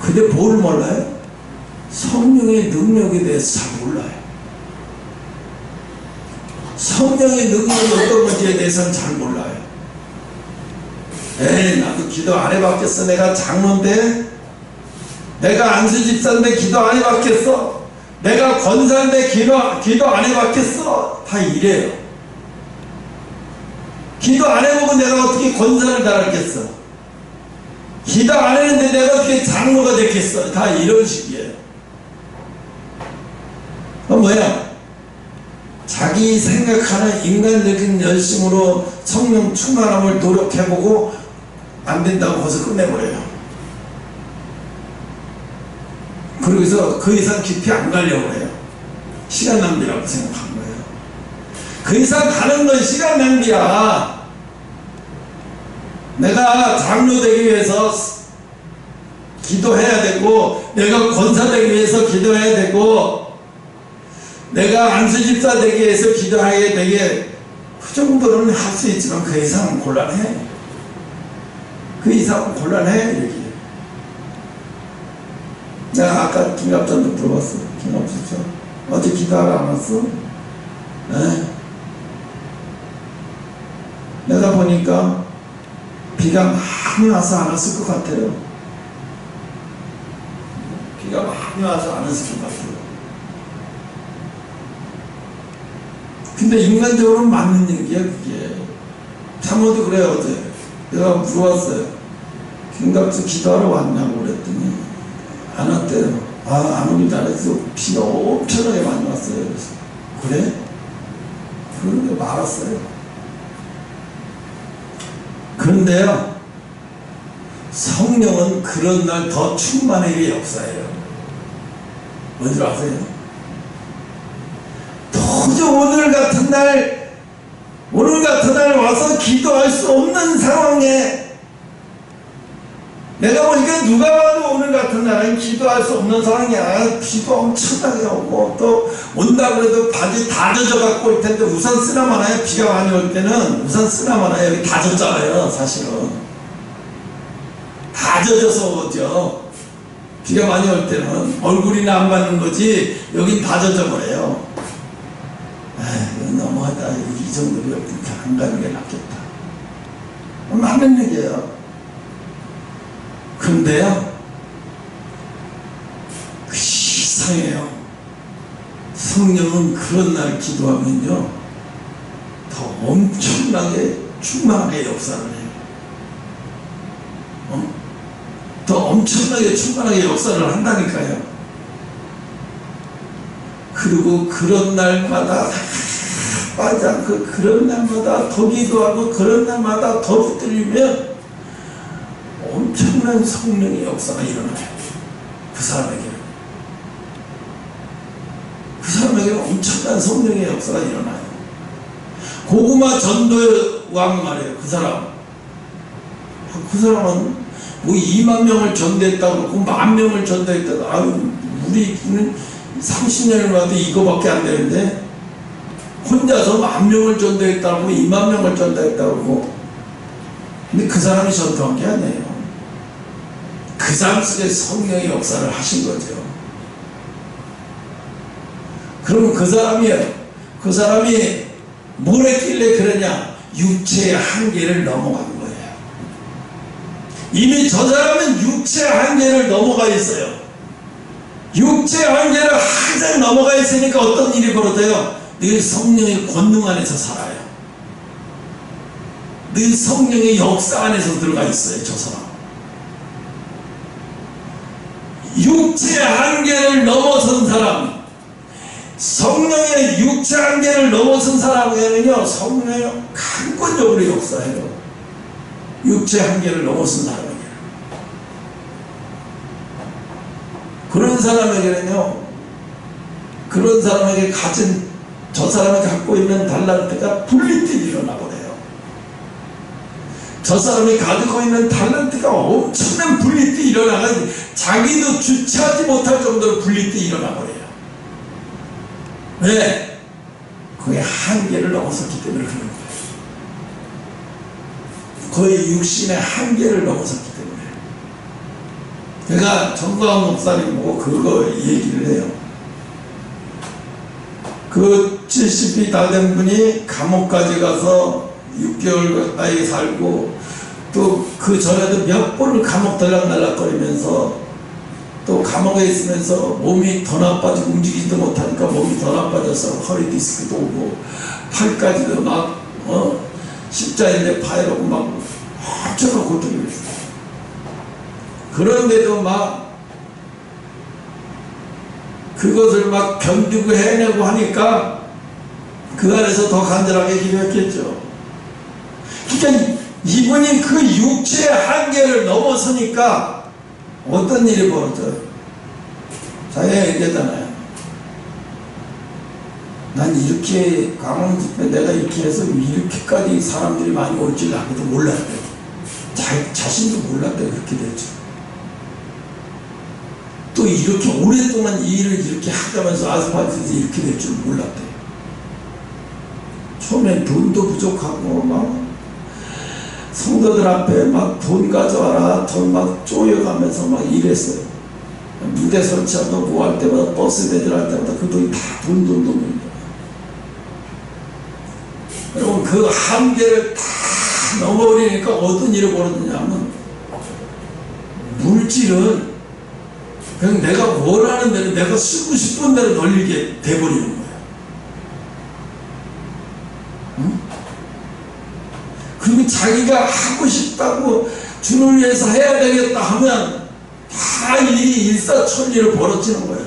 근데 뭘 몰라요? 성령의 능력에 대해서 잘 몰라요. 성령의 능력이 어떤 건지에 대해서는 잘 몰라요. 나도 기도 안 해봤겠어. 내가 장로인데, 내가 안수집사인데 기도 안 해봤겠어. 내가 권사인데 기도 안 해봤겠어. 다 이래요. 기도 안 해보고 내가 어떻게 권사를 달았겠어. 기도 안 했는데 내가 어떻게 장로가 됐겠어. 다 이런 식이에요. 그럼 뭐야? 자기 생각하는 인간적인 열심으로 성령 충만함을 노력해보고 안 된다고 거기서 끝내버려요. 그러고서 그 이상 깊이 안 가려고 해요. 시간 낭비라고 생각한 거예요. 그 이상 가는 건 시간 낭비야. 내가 장로 되기 위해서 기도해야 되고, 내가 권사 되기 위해서 기도해야 되고, 내가 안수집사 되기 위해서 기도하게 되게, 그 정도는 할 수 있지만 그 이상은 곤란해. 그 이상은 곤란해. 이렇게. 내가 아까 김갑전도 물어봤어. 김갑전도 어제 기도하러 안 왔어? 네. 내가 보니까 비가 많이 와서 안 왔을 것 같아요. 비가 많이 와서 안 왔을 것 같아요. 근데 인간적으로는 맞는 얘기야 그게. 참모도 그래요. 어제 내가 물어봤어요. 김갑수 기도하러 왔냐고 그랬더니 안 왔대요. 아, 안 오길 잘했어. 비가 엄청나게 많이 왔어요. 그래서 그래? 그런데 말았어요. 그런데요, 성령은 그런 날 더 충만하게 역사해요. 뭔지 아세요? 도저히 오늘 같은 날 와서 기도할 수 없는 상황에, 내가 보니까 누가 봐도 오늘 같은 날은 기도할 수 없는 상황이야. 비가 엄청나게 오고, 또 온다고 해도 바지 다 젖어갖고 올 텐데 우산 쓰나 마나요? 비가 많이 올 때는 우산 쓰나 마나요? 여기 다 젖잖아요. 사실은 다 젖어서 오죠. 비가 많이 올 때는 얼굴이나 안 받는 거지 여긴 다 젖어버려요. 에이, 너무하다. 이 정도로 안 가는 게 낫겠다. 맞는 얘기예요. 근데요, 그 이상해요. 성령은 그런 날 기도하면요, 더 엄청나게 충만하게 역사를 해요. 더 엄청나게 충만하게 역사를 한다니까요. 그리고 그런 날마다 빠지 않고, 그런 날마다 더 기도하고, 그런 날마다 더 붙들리면 엄청난 성령의 역사가 일어나요. 그 사람에게 엄청난 성령의 역사가 일어나요. 고구마 전도의 왕 말이에요. 그 사람은 뭐 2만 명을 전도했다고 그러고 10,000명을 전도했다고. 아유, 우리는 30년을 봐도 이거밖에 안 되는데 혼자서 10,000명을 전도했다고 2만 명을 전도했다고 그러고. 근데 그 사람이 전도한 게 아니에요. 그 사람 속에 성령의 역사를 하신 거죠. 그러면 그 사람이 뭘 했길래 그러냐? 육체의 한계를 넘어간 거예요. 이미 저 사람은 육체의 한계를 넘어가 있어요. 육체의 한계를 항상 넘어가 있으니까 어떤 일이 벌어져요? 늘 성령의 권능 안에서 살아요. 늘 성령의 역사 안에서 들어가 있어요. 저 사람. 육체의 한계를 넘어선 사람, 성령의 육체 한계를 넘어선 사람에게는요, 성령이 강권적으로 역사해요. 육체 한계를 넘어선 사람에게. 그런 사람에게는요, 그런 사람에게 가진, 저 사람이 갖고 있는 달란트가 분리되게 일어나버려요. 저 사람이 가지고 있는 탤런트가 엄청난 분리띠 일어나가 자기도 주체하지 못할 정도로 분리띠 일어나버려요. 왜? 그게 한계를 넘어섰기 때문에 그런 거예요. 거의 육신의 한계를 넘어섰기 때문에. 제가 정광 목사님 보고 그거 얘기를 해요. 그 70이 다 된 분이 감옥까지 가서 6개월 가까이 살고, 또 그 전에도 몇 번을 감옥 들락날락거리면서, 또 감옥에 있으면서 몸이 더 나빠지고 움직이지도 못하니까 몸이 더 나빠져서 허리 디스크도 오고 팔까지도 막 십자인대 파열하고 막 엄청난 고통이 있어요. 그런데도 막 그것을 막 견디고 해내고 하니까 그 안에서 더 간절하게 기도했겠죠. 그러니까 이분이 그 육체의 한계를 넘어서니까 어떤 일이 벌어져요? 자기가 얘기하잖아요. 난 이렇게 강원 집회 내가 이렇게 해서 이렇게까지 사람들이 많이 올 줄 아무도 몰랐대. 자신도 몰랐대 그렇게 될 줄. 또 이렇게 오랫동안 이 일을 이렇게 하자면서 아스팔트에서 이렇게 될 줄 몰랐대. 처음엔 돈도 부족하고 막 성도들 앞에 막 돈 가져와라 돈 막 쪼여가면서 막 일했어요. 무대 설치하고 뭐 할 때마다 버스 대절할 때마다 그 돈이 다 돈. 여러분 그 한계를 다 넘어버리니까 어떤 일이 벌어지냐면 물질은 그냥 내가 원하는 대로 내가 쓰고 싶은 대로 널리게 돼버리는 거예요. 응? 그리고 자기가 하고 싶다고 주를 위해서 해야 되겠다 하면 다 일이 일사천리로 벌어지는 거예요.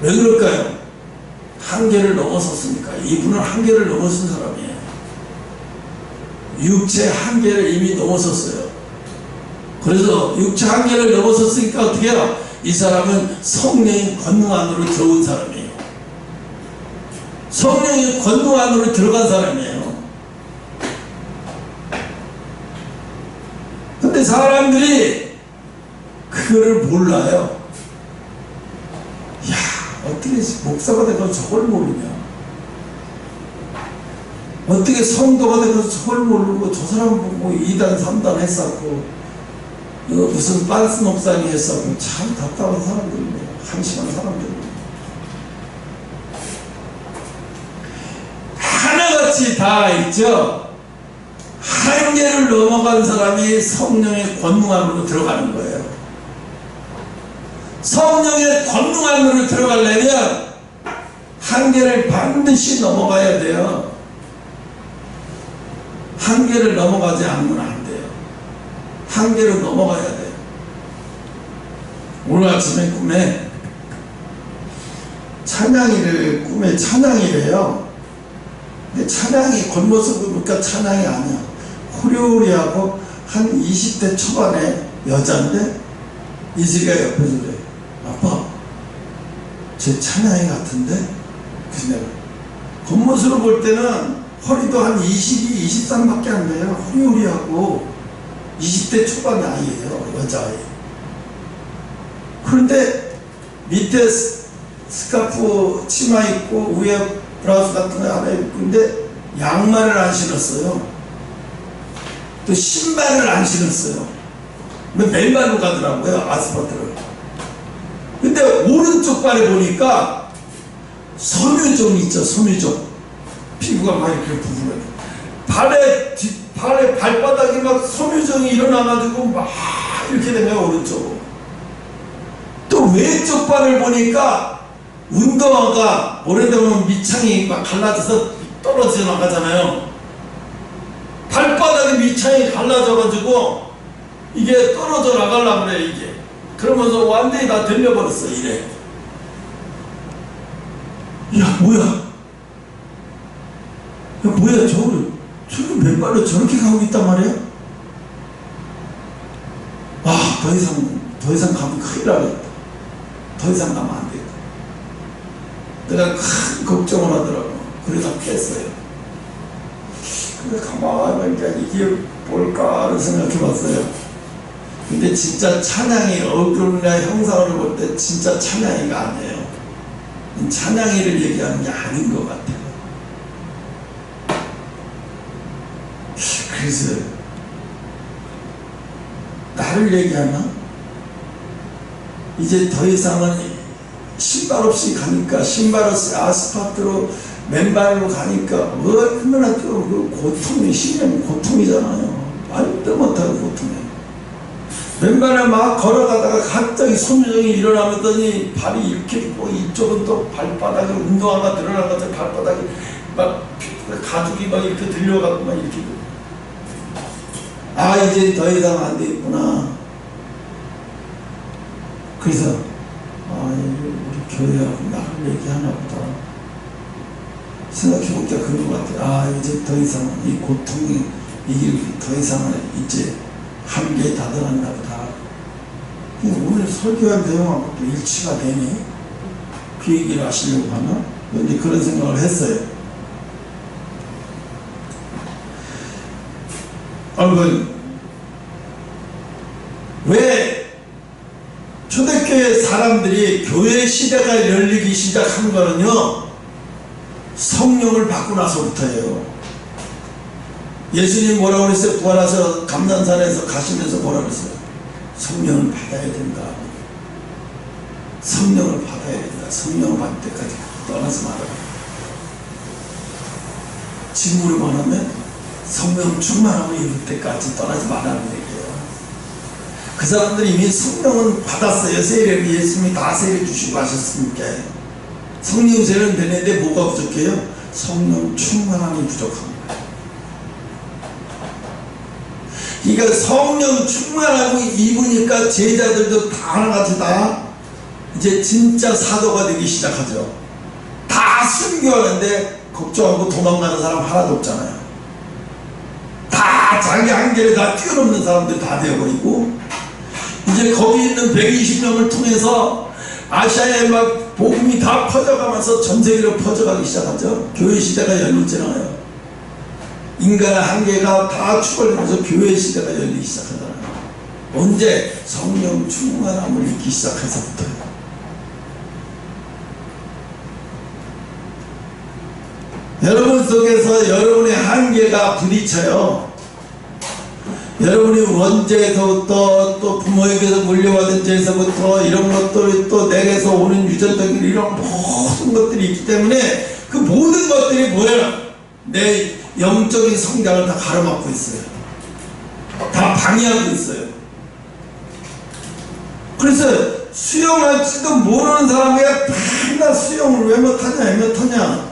왜 그럴까요? 한계를 넘어섰으니까. 이분은 한계를 넘어선 사람이에요. 육체 한계를 이미 넘어섰어요. 그래서 육체 한계를 넘어섰으니까 어떻게 해요? 이 사람은 성령의 권능 안으로 들어온 사람이에요. 성령의 권능 안으로 들어간 사람이에요. 근데 사람들이 그거를 몰라요. 야, 어떻게 목사가 되고 저걸 모르냐? 어떻게 성도가 되고 저걸 모르고 저 사람 보고 2단 3단 했었고 무슨 빤스 목사님 했었고 참 답답한 사람들입니다. 한심한 사람들입니다. 하나같이 다 있죠. 한계를 넘어간 사람이 성령의 권능 안으로 들어가는 거예요. 성령의 권능 안으로 들어가려면 한계를 반드시 넘어가야 돼요. 한계를 넘어가지 않으면 안 돼요. 한계를 넘어가야 돼요. 오늘 아침에 꿈에 꿈에 찬양이래요. 근데 찬양이 겉모습을 보니까 찬양이 아니야. 호리호리하고 한 20대 초반의 여자인데 이지가 옆에서 그래. 아빠, 제 찬양이 같은데? 그래서 내가 겉모습을 볼 때는 허리도 한 22, 23밖에 안 돼요. 호리호리하고 20대 초반의 아이예요. 여자아이. 그런데 밑에 스카프 치마 입고 위에 브라우스 같은 거 하나 입고 근데 양말을 안 신었어요. 또 신발을 안 신었어요. 맨발로 가더라고요. 아스팔트를. 근데 오른쪽 발에 보니까 섬유종 있죠. 섬유종. 피부가 막 이렇게 부풀어요. 발에 발바닥에 막 섬유종이 일어나가지고 막 이렇게 된 거예요. 오른쪽. 또 왼쪽 발을 보니까 운동화가 오래되면 밑창이 막 갈라져서 떨어져 나가잖아요. 발바닥에 밑창이 갈라져가지고 이게 떨어져 나가려고 그래 이게. 그러면서 완전히 다 들려버렸어 이래. 야 뭐야 저기 맨발로 저렇게 가고 있단 말이야? 아 더 이상 가면 큰일 나겠다. 더 이상 가면 안 되겠다. 내가 큰 걱정을 하더라고. 그래서 깼어요. 근데 가만히 보니까 이게 뭘까 생각해 봤어요. 근데 진짜 찬양이 얼굴이나 형상으로 볼 때 진짜 찬양이가 아니에요. 찬양이를 얘기하는 게 아닌 것 같아요. 그래서 나를 얘기하나? 이제 더 이상은 신발 없이 가니까 신발 없이 아스팔트로 맨발로 가니까 얼마나 그 고통이 심한 고통이잖아요. 말도 못하는 고통이에요. 맨발에 막 걸어가다가 갑자기 섬유종이 일어나더니 발이 이렇게 있고 이쪽은 또 발바닥에 운동화가 들어나가서 발바닥이 막 가죽이 막 이렇게 들려가고 막 이렇게 아 이제 더 이상 안 되겠구나. 그래서 아 우리 교회하고 나를 얘기하나 보다 생각해보니까 그런 것 같아요. 아 이제 더 이상 이 고통이 이게 더 이상은 이제 한계에 다다랐나 보다. 오늘 설교한 내용하고 또 일치가 되네. 그 얘기를 하시려고 하나? 근데 그런 생각을 했어요. 왜 초대교회 사람들이 교회 시대가 열리기 시작한 거는요, 성령을 받고 나서부터예요. 예수님 뭐라고 그랬어요? 부활하셔 감난산에서 가시면서 뭐라고 그랬어요? 성령을 받아야 된다. 성령을 받아야 된다. 성령을 받을 때까지 떠나지 말아라. 지금으로만 하면 성령 충만함을 이룰 때까지 떠나지 말라는 얘기예요. 그 사람들이 이미 성령은 받았어요. 세례를 예수님이 다 세례 주시고 하셨으니까. 성령 세례는 되는데 뭐가 부족해요? 성령 충만함이 부족합니다. 그러니까 성령 충만하고 입으니까 제자들도 다 하나같이 다 이제 진짜 사도가 되기 시작하죠. 다 순교하는데 걱정하고 도망가는 사람 하나도 없잖아요. 다 자기 한계를 다 뛰어넘는 사람들 다 되어버리고, 이제 거기 있는 120명을 통해서 아시아에 막 복음이 다 퍼져가면서 전 세계로 퍼져가기 시작하죠. 교회 시대가 열리잖아요. 인간의 한계가 다 추월되면서 교회 시대가 열리기 시작하잖아요. 언제? 성령 충만함을 잊기 시작해서부터요. 여러분 속에서 여러분의 한계가 부딪혀요. 여러분이 원죄에서부터 또 부모에게서 물려받은 죄에서부터 이런 것들이 또 내게서 오는 유전적인 이런 모든 것들이 있기 때문에 그 모든 것들이 뭐예요? 내 영적인 성장을 다 가로막고 있어요. 다 방해하고 있어요. 그래서 수영할지도 모르는 사람이 맨날 수영을 왜 못하냐 왜 못하냐,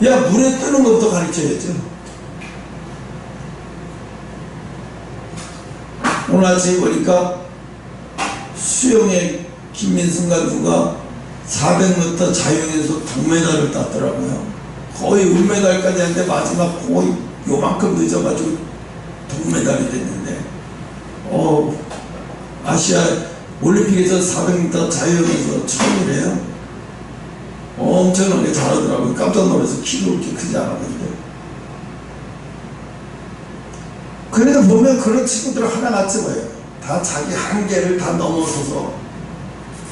야 물에 뜨는 것부터 가르쳐야죠. 오늘 아침에 보니까 수영의 김민승과 누가 400m 자유형에서 동메달을 땄더라고요. 거의 은메달까지 했는데 마지막 거의 요만큼 늦어가지고 동메달이 됐는데, 아시아 올림픽에서 400m 자유형에서 처음이래요. 엄청나게 잘하더라고요. 깜짝 놀라서 키도 그렇게 크지 않았는데. 그래도 보면 그런 친구들 하나같이 보여요. 다 자기 한계를 다 넘어서서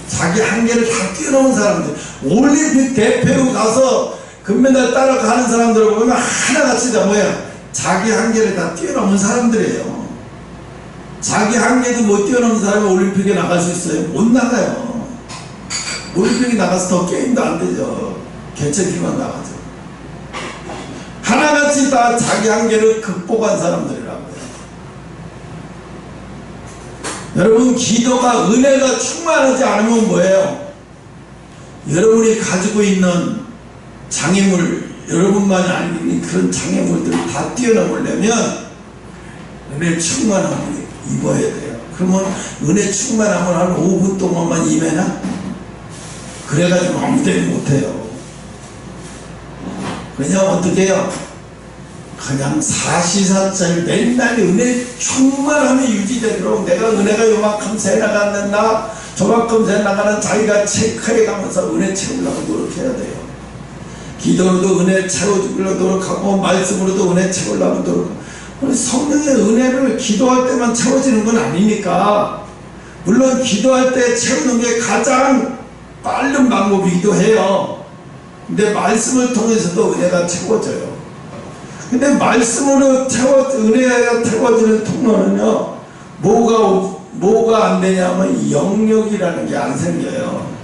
자기 한계를 다 뛰어넘은 사람들, 올림픽 대표로 가서 금메달 따라가는 사람들을 보면 하나같이 다 뭐야? 자기 한계를 다 뛰어넘은 사람들이에요. 자기 한계도 못 뛰어넘은 사람이 올림픽에 나갈 수 있어요? 못 나가요. 올림픽에 나가서 더 게임도 안 되죠. 개체기만 나가죠. 하나같이 다 자기 한계를 극복한 사람들이라고요. 여러분, 기도가 은혜가 충만하지 않으면 뭐예요? 여러분이 가지고 있는 장애물, 여러분만이 아닌 그런 장애물들을 다 뛰어넘으려면 은혜 충만함을 입어야 돼요. 그러면 은혜 충만함을 한 5분 동안만 임해나? 그래가지고 아무 데나 못해요. 그냥 어떻게 해요? 그냥 사시사철 맨날 은혜 충만함이 유지되도록, 내가 은혜가 요만큼 새 나갔나 저만큼 새 나가는 자기가 체크해 가면서 은혜 채우려고 노력해야 돼요. 기도로도 은혜 채워주려고 노력하고 말씀으로도 은혜 채우려고 노력하고. 성령의 은혜를 기도할 때만 채워지는 건 아니니까, 물론 기도할 때 채우는 게 가장 빠른 방법이기도 해요. 근데 말씀을 통해서도 은혜가 채워져요. 근데 말씀으로 은혜가 채워지는 통로는요, 뭐가 안 되냐면 영역이라는 게 안 생겨요.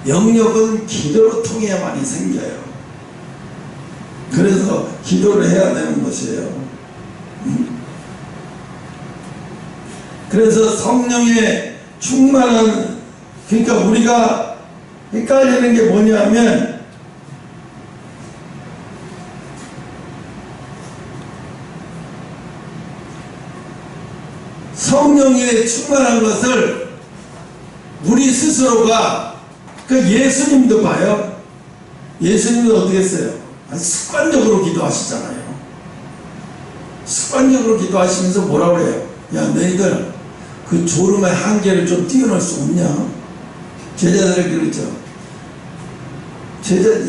영역은 기도로 통해야만이 생겨요. 그래서 기도를 해야 되는 것이에요. 그래서 성령의 충만한, 그러니까 우리가 헷갈리는 게 뭐냐면, 성령의 충만한 것을 우리 스스로가, 예수님도 봐요. 예수님도 어떻게 했어요? 습관적으로 기도하시잖아요. 습관적으로 기도하시면서 뭐라고 해요? 야, 너희들 그 졸음의 한계를 좀 뛰어넘을 수 없냐? 제자들에게 그랬죠.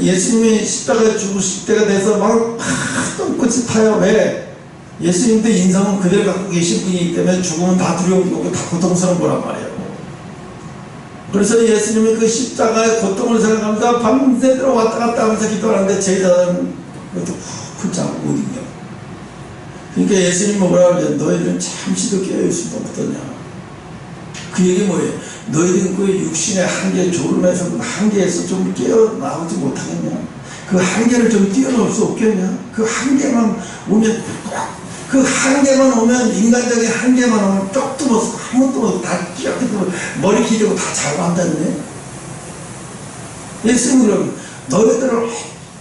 예수님이 십자가에 죽으실 때가 돼서 막 똥꼬치 타요. 왜? 예수님도 인성은 그대로 갖고 계신 분이기 때문에 죽으면 다 두려운 거고 다 고통스러운 거란 말이에요. 그래서 예수님이 그 십자가의 고통을 생각하면서 밤새도록 왔다 갔다 하면서 기도하는데 제자들은 그것도 붙잡고 못 이겨. 그러니까 예수님은 뭐라 그러냐, 너희들은 잠시도 깨어있어도 어떠냐. 그 얘기 뭐예요? 너희들은 그 육신의 한계, 졸음에서 그 한계에서 좀 깨어나오지 못하겠냐. 그 한계를 좀 뛰어넘을 수 없겠냐. 그 한계만 오면, 그 한계만 오면, 인간적인 한계만 오면 쪽도 못 쓰고 아무것도 못 쓰고 다 끼어들고 머리 기르고 다 잘한다네. 예수님은 그럼 너희들은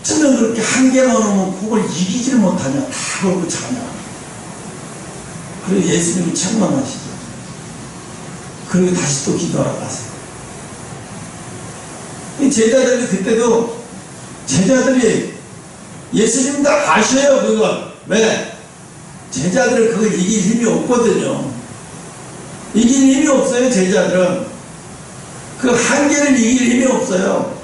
어쩌면 그렇게 한계만 오면 그걸 이기지를 못하냐. 다 그러고 자냐. 그리고 예수님이 책망하시죠. 그리고 다시 또 기도하러 가세요. 이 제자들이 그때도 제자들이 예수님 다 아셔요. 그건 왜? 제자들은 그걸 이길 힘이 없거든요. 이길 힘이 없어요. 제자들은 그 한계를 이길 힘이 없어요.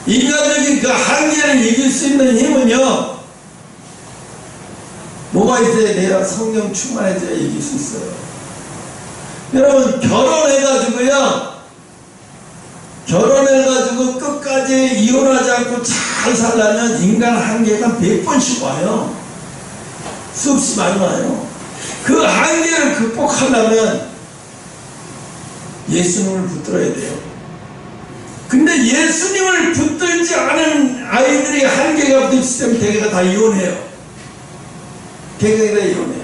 인간적인 그 한계를 이길 수 있는 힘은요, 뭐가 있어야 돼요? 성령 충만해져야 이길 수 있어요. 여러분, 결혼해가지고 끝까지 이혼하지 않고 잘 살려면 인간 한계가 100번씩 와요. 수없이 많이 와요. 그 한계를 극복하려면 예수님을 붙들어야 돼요. 근데 예수님을 붙들지 않은 아이들이 한계가 붙을 때면 대개가 다 이혼해요. 대개가 다 이혼해요.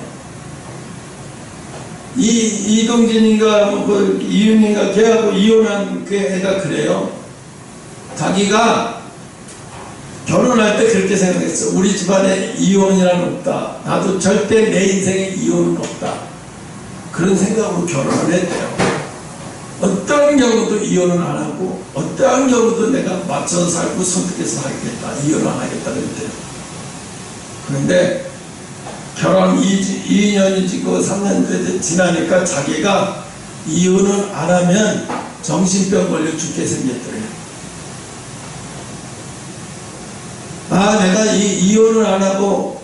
이동진인가 뭐 이윤인가 걔하고 이혼한 그 애가 그래요. 자기가 결혼할 때 그렇게 생각했어. 우리 집안에 이혼이란 없다. 나도 절대 내 인생에 이혼은 없다. 그런 생각으로 결혼을 했대요. 어떠한 경우도 이혼은 안 하고 어떠한 경우도 내가 맞춰서 살고 선택해서 하겠다. 이혼을 안 하겠다 그랬대요. 그런데 결혼 2년이 지고 3년 지나니까 자기가 이혼을 안 하면 정신병 걸려 죽게 생겼더래요. 아, 내가 이혼을 안 하고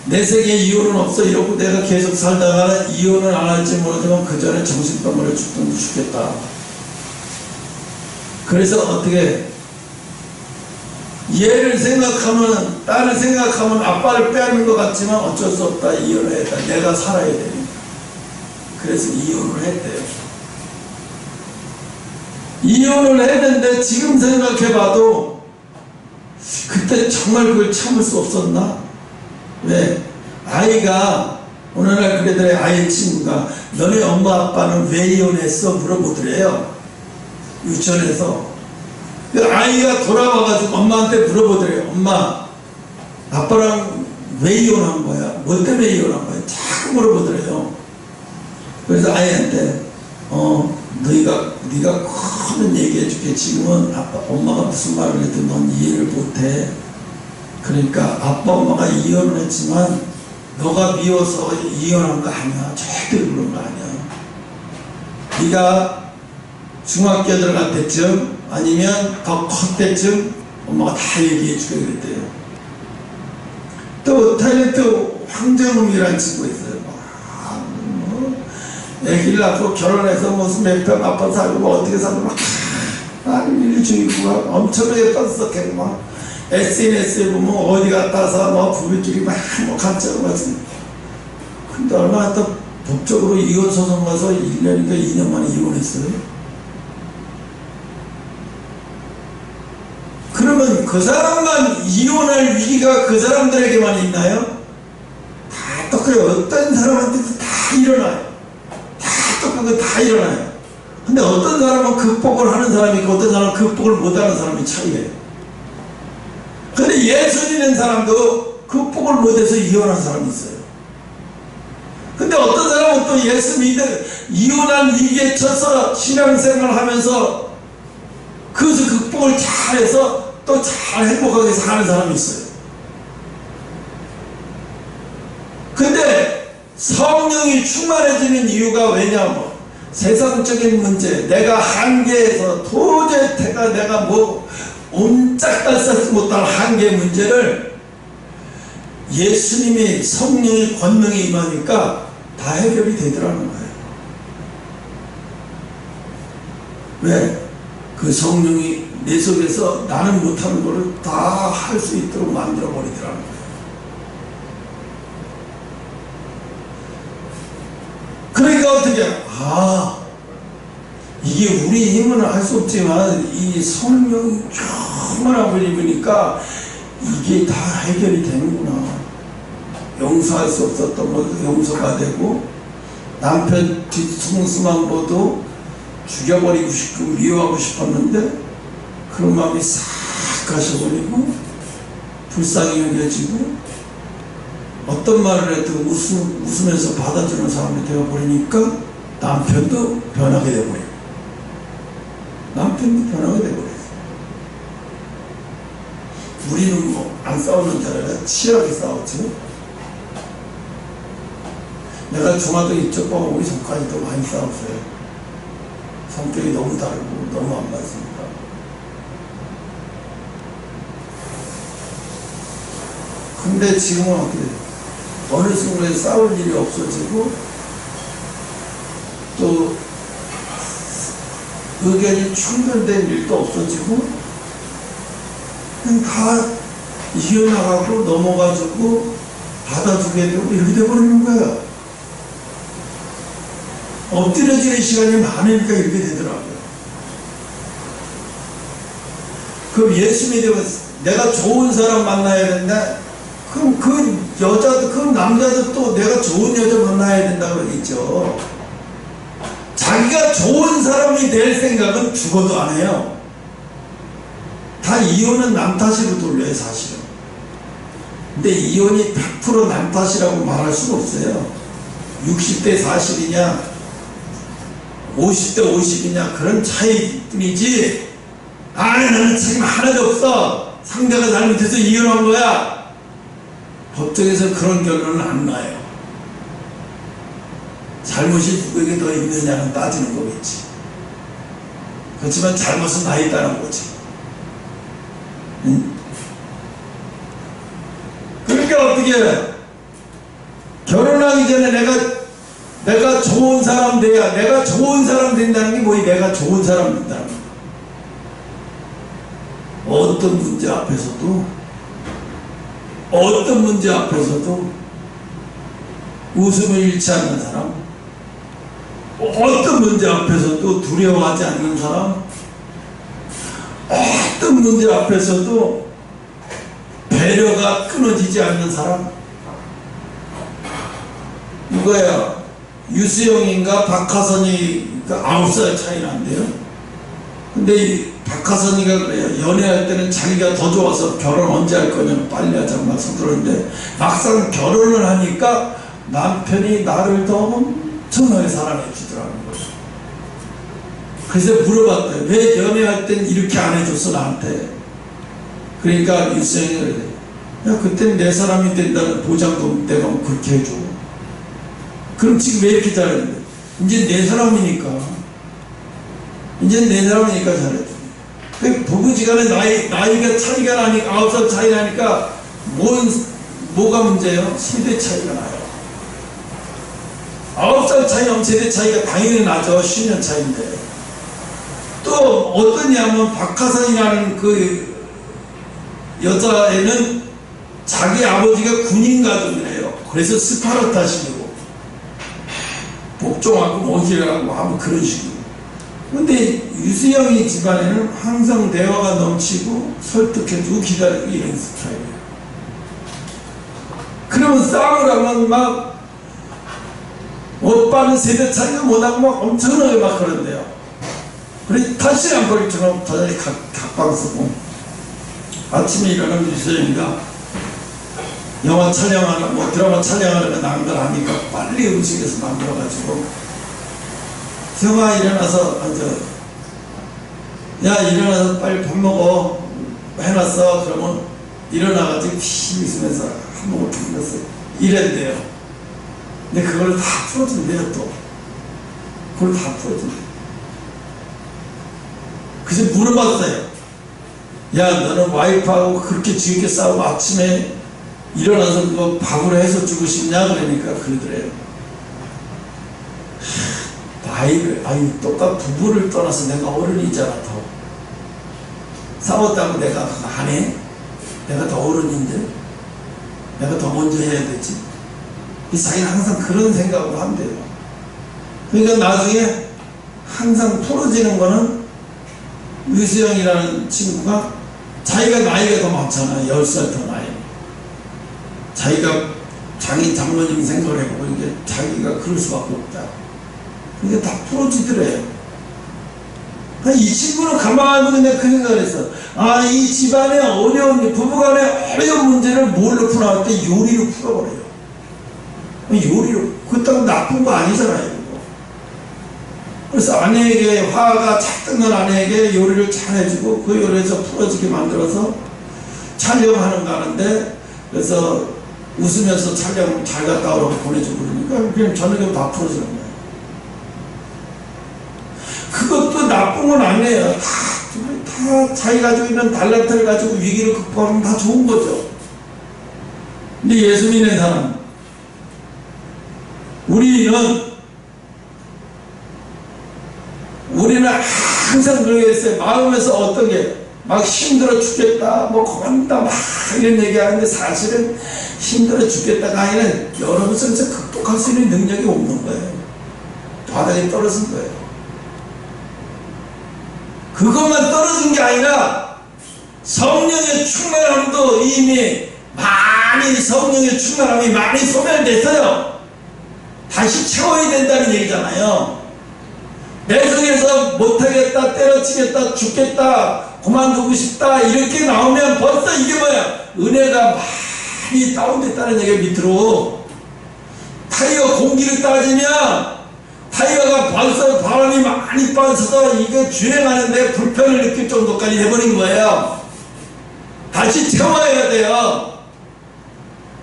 내 세계에 이혼은 없어 이러고 내가 계속 살다가 이혼을 안 할지 모르지만 그 전에 정신병 걸려 죽겠다. 그래서 어떻게 얘를 생각하면, 딸을 생각하면 아빠를 빼앗는 것 같지만 어쩔 수 없다. 이혼을 했다. 내가 살아야 되니까. 그래서 이혼을 했대요. 이혼을 했는데 지금 생각해봐도 그때 정말 그걸 참을 수 없었나? 왜? 아이가 어느 날 그러더래. 아이 친구가 너네 엄마 아빠는 왜 이혼했어? 물어보더래요. 유치원에서. 그 아이가 돌아와가지고 엄마한테 물어보더래요. 엄마, 아빠랑 왜 이혼한 거야? 뭐 때문에 이혼한 거야? 자꾸 물어보더래요. 그래서 아이한테 네가 커는 얘기해줄게. 지금은 아빠, 엄마가 무슨 말을 해도 넌 이해를 못해. 그러니까 아빠 엄마가 이혼을 했지만 너가 미워서 이혼한 거 아니야. 절대로 그런 거 아니야. 네가 중학교 들어갈 때쯤 아니면 더 컸 때쯤 엄마가 다 얘기해 주게 그랬대요. 또 탤런트 황정음이라는 친구가 있어요. 애기를 낳고 결혼해서 무슨 몇 평 아빠 살고 뭐 어떻게 살고 막 일일 중이고 엄청나게 떴었겠고 막 SNS에 보면 어디 갔다 와서 뭐 부부끼리 막 뭐 같이 하고. 근데 얼마 있다 법적으로 이혼 소송 가서 1년인가 2년 만에 이혼했어요. 그러면 그 사람만 이혼할 위기가 그 사람들에게만 있나요? 다 똑같아요. 어떤 사람한테도 다 일어나요. 다 똑같고 다 일어나요. 근데 어떤 사람은 극복을 하는 사람이 있고 어떤 사람은 극복을 못하는 사람이 차이예요. 근데 예수 믿는 사람도 극복을 못해서 이혼한 사람이 있어요. 근데 어떤 사람은 또 예수 믿는 이혼한 위기에 처서 신앙생활을 하면서 그것을 극복을 잘해서 또 잘 행복하게 사는 사람이 있어요. 근데 성령이 충만해지는 이유가 왜냐하면 세상적인 문제, 내가 한계에서 도저히 내가 뭐 옴짝달싹 못할 한계 문제를 예수님의 성령의 권능이 임하니까 다 해결이 되더라는 거예요. 왜? 그 성령이 내 속에서 나는 못하는 거를 다 할 수 있도록 만들어 버리더라는 거예요. 그러니까 어떻게, 이게 우리 힘은 할 수 없지만 이 성령이 충만한 분이 입으니까 이게 다 해결이 되는구나. 용서할 수 없었던 것도 용서가 되고, 남편 뒤숭숭한 것도 죽여버리고 싶고 미워하고 싶었는데 그런 마음이 싹 가셔버리고 불쌍히 여겨지고, 어떤 말을 해도 웃으면서 받아주는 사람이 되어버리니까 남편도 변하게 되어버리고, 남편도 변하게 되어버렸어요. 우리는 뭐 안 싸우는 줄 알아요. 치열하게 싸웠죠. 내가 중화도 이쪽 방 오기 전까지도 많이 싸웠어요. 성격이 너무 다르고 너무 안 맞습니다. 근데 지금은 어떻게 돼요? 어느 순간에 싸울 일이 없어지고 또 의견이 충돌된 일도 없어지고 그냥 다 이겨나가고 넘어가지고 받아주게 되고 이렇게 돼버리는 거예요. 엎드려지는 시간이 많으니까 이렇게 되더라고요. 그럼 예수 믿으면 내가 좋은 사람 만나야 된다? 그럼 그 여자도, 그 남자도 또 내가 좋은 여자 만나야 된다 그러겠죠. 자기가 좋은 사람이 될 생각은 죽어도 안 해요. 다 이혼은 남 탓으로 돌려요, 사실은. 근데 이혼이 100% 남 탓이라고 말할 수는 없어요. 60대 40이냐 50대 50이냐 그런 차이뿐이지, 나는 책임 하나도 없어, 상대가 잘못해서 이혼한 거야, 법정에서 그런 결론은 안 나요. 잘못이 누구에게 더 있느냐는 따지는 거겠지. 그렇지만 잘못은 나 있다는 거지. 응? 그러니까 어떻게 해? 결혼하기 전에 내가 좋은 사람 돼야, 내가 좋은 사람 된다는 게 뭐야? 내가 좋은 사람 된다는 거야. 어떤 문제 앞에서도 웃음을 잃지 않는 사람, 어떤 문제 앞에서도 두려워하지 않는 사람, 어떤 문제 앞에서도 배려가 끊어지지 않는 사람, 누가야? 유수영인가 박하선이 9살 차이 난대요. 근데 이 박하선이가 그래요. 연애할 때는 자기가 더 좋아서 결혼 언제 할 거냐고 빨리 하자고 막 서두르는데, 막상 결혼을 하니까 남편이 나를 더 엄청나게 사랑해 주더라는 거죠. 그래서 물어봤대요. 왜 연애할 땐 이렇게 안 해줬어 나한테? 그러니까 유수영이 그래. 야, 그땐 내 사람이 된다는 보장도 내가 그렇게 해줘. 그럼 지금 왜 이렇게 잘했는데? 이제 내 사람이니까 잘해줘. 부부지간에 나이가 차이가 나니까, 9살 차이 나니까 뭐가 문제예요? 세대 차이가 나요. 9살 차이 나면 세대 차이가 당연히 나죠. 10년 차이인데. 또 어떠냐면 박하선이라는 그 여자애는 자기 아버지가 군인 가족이래요. 그래서 스파르타식이고 복종하고 모질하고 하고 그런 식이고. 근데 유수영이 집안에는 항상 대화가 넘치고 설득해주고 기다리고 이런 스타일이에요. 그러면 싸움을 하면 막 오빠는 세대 차이가 못하고 막 엄청나게 막 그런데요. 그래 다시 안 버리처럼 저녁에 각방 쓰고, 아침에 일어나면 유수영이가 영화 촬영하는 뭐 드라마 촬영하는 거 나간다 하니까 빨리 음식에서 만들어가지고, 형아 일어나서 일어나서 빨리 밥 먹어 해놨어. 그러면 일어나가지고 피 웃으면서 한 모금 펴면서 이랬대요. 근데 그걸 다 풀어준대요. 또 그걸 다 풀어준대요. 그래서 물어봤어요. 야, 너는 와이프하고 그렇게 지겹게 싸우고 아침에 일어나서 그거 밥으로 해서 주고 싶냐 그러니까 그러더래요. 바이블, 아니 똑같 부부를 떠나서 내가 어른이잖아. 더 싸웠다고 내가 안 해? 내가 더 어른인데 내가 더 먼저 해야 되지. 자기는 항상 그런 생각으로 한대요. 그러니까 나중에 항상 풀어지는 거는 유수영이라는 친구가 자기가 나이가 더 많잖아. 10살 더 나이. 자기가 장모님 생각을 해보고 이게 자기가 그럴 수밖에 없다. 이게 다 풀어지더래요. 이 친구는 가만히 보면 내가 그 생각을 했어. 아, 이 집안의 어려운, 부부간의 어려운 문제를 뭘로 풀어갈 때 요리로 풀어버려요. 요리로. 그렇다고 나쁜 거 아니잖아요. 이거. 그래서 아내에게, 화가 잔뜩 난 아내에게 요리를 잘 해주고 그 요리에서 풀어지게 만들어서 촬영하는 거 하는데, 그래서 웃으면서 촬영 잘 갔다 오라고 보내주고 그러니까 그냥 저녁에 다 풀어지는 거예요. 그것도 나쁜 건 아니에요. 다 자기 가지고 있는 달란트를 가지고 위기를 극복하면 다 좋은 거죠. 근데 예수 믿는 사람, 우리는 항상 그러겠어요. 마음에서 어떤 게 막 힘들어 죽겠다, 뭐 고맙다, 막 이런 얘기하는데 사실은 힘들어 죽겠다가 아니라 여러분 속에서 극복할 수 있는 능력이 없는 거예요. 바닥에 떨어진 거예요. 그것만 떨어진 게 아니라 성령의 충만함도 이미 많이, 성령의 충만함이 많이 소멸됐어요. 다시 채워야 된다는 얘기잖아요. 내 속에서 못하겠다, 때려치겠다, 죽겠다, 그만두고 싶다 이렇게 나오면 벌써 이게 뭐야? 은혜가 많이 다운됐다는 얘기가 밑으로. 타이어 공기를 따지면 타이어가 벌써 바람이 많이 빠져서 이게 주행하는데 불편을 느낄 정도까지 해버린 거예요. 다시 채워야 돼요.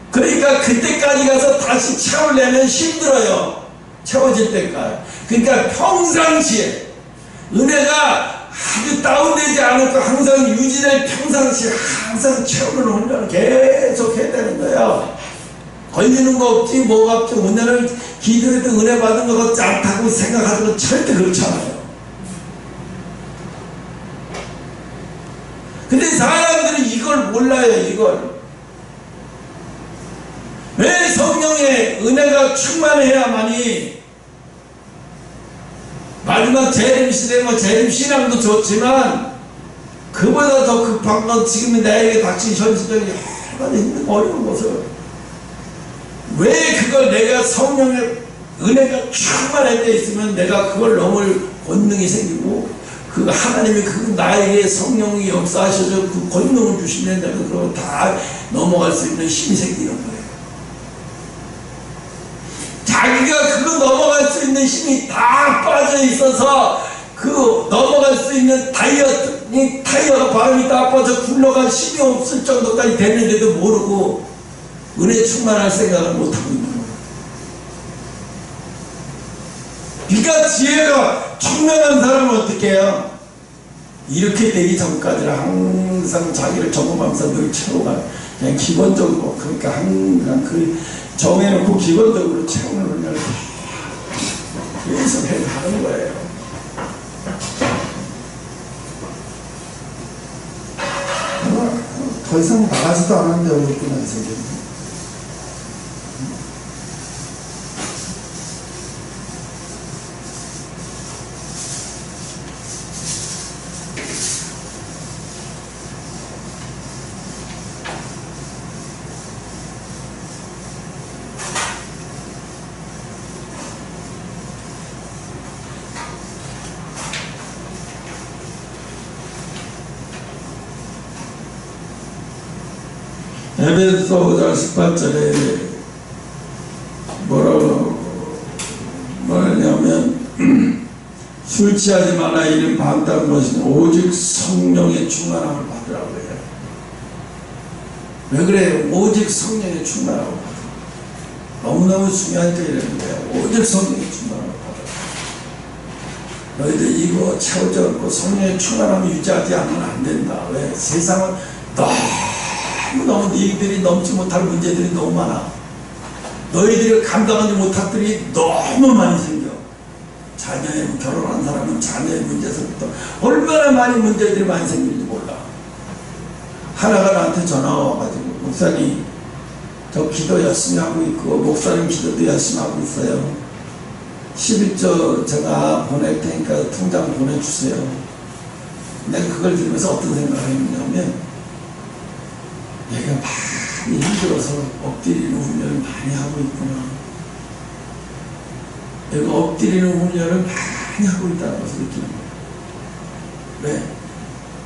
그러니까 그때까지 가서 다시 채우려면 힘들어요. 채워질 때까지. 그러니까 평상시에 은혜가 아주 다운되지 않고 항상 유지될 평상시에 항상 채우는 훈련을 계속 해야 되는 거예요. 걸리는 거 없지 뭐가 없지. 오늘은 기도해도 은혜 받은 거 같지 않다고 생각하지만 절대 그렇지 않아요. 근데 사람들은 이걸 몰라요. 이걸 왜 성령의 은혜가 충만해야만이 마지막 재림 시대, 뭐 재림 신앙도 좋지만 그보다 더 급한 건 지금 나에게 닥친 현실적인 여러 가지 힘든 어려운 것을 왜 그걸 내가 성령의 은혜가 충만해 있으면 내가 그걸 넘을 권능이 생기고 그 하나님이 그 나에게 성령이 역사하셔서 그 권능을 주시면 내가 그걸 다 넘어갈 수 있는 힘이 생기는 거예요. 자기가 그거 넘어갈 수 있는 힘이 다 빠져 있어서 그 넘어갈 수 있는 타이어가 바람이 다 빠져 굴러갈 힘이 없을 정도까지 됐는데도 모르고 은혜 충만할 생각을 못하고 있는 거예요. 그러니까 지혜가 총명한 사람은 어떻게 해요? 이렇게 되기 전까지는 항상 자기를 점검하면서 늘 채워가 그냥 기본적으로. 그러니까 항상 그 정해놓고 기본적으로 채우는 훈련을 계속 해가는 거예요. 더 이상 나가지도 않았는데 어렵구나 이 생각이. 에베소 5장 18절에 뭐라고 말하냐면 술 취하지 말라 이는 반다는 것은 오직 성령의 충만함을 받으라고 해요. 왜 그래요? 오직 성령의 충만함을 받으라. 너무너무 중요하니까 이러는 거예요. 오직 성령의 충만함을 받으라. 너희들 이거 채워져 갖고 성령의 충만함을 유지하지 않으면 안 된다. 왜? 세상은 너무 너무너무 너희들이 넘지 못할 문제들이 너무 많아. 너희들이 감당하지 못할 것들이 너무 많이 생겨. 자녀의 결혼한 사람은 자녀의 문제에서부터 얼마나 많은 문제들이 많이 생길지 몰라. 하나가 나한테 전화가 와가지고, 목사님 저 기도 열심히 하고 있고 목사님 기도도 열심히 하고 있어요. 11조 제가 보낼 테니까 통장 보내주세요. 내가 그걸 들으면서 어떤 생각을 했냐면, 내가 많이 힘들어서 엎드리는 훈련을 많이 하고 있구나. 내가 엎드리는 훈련을 많이 하고 있다는 것을 느끼는 거예요. 왜?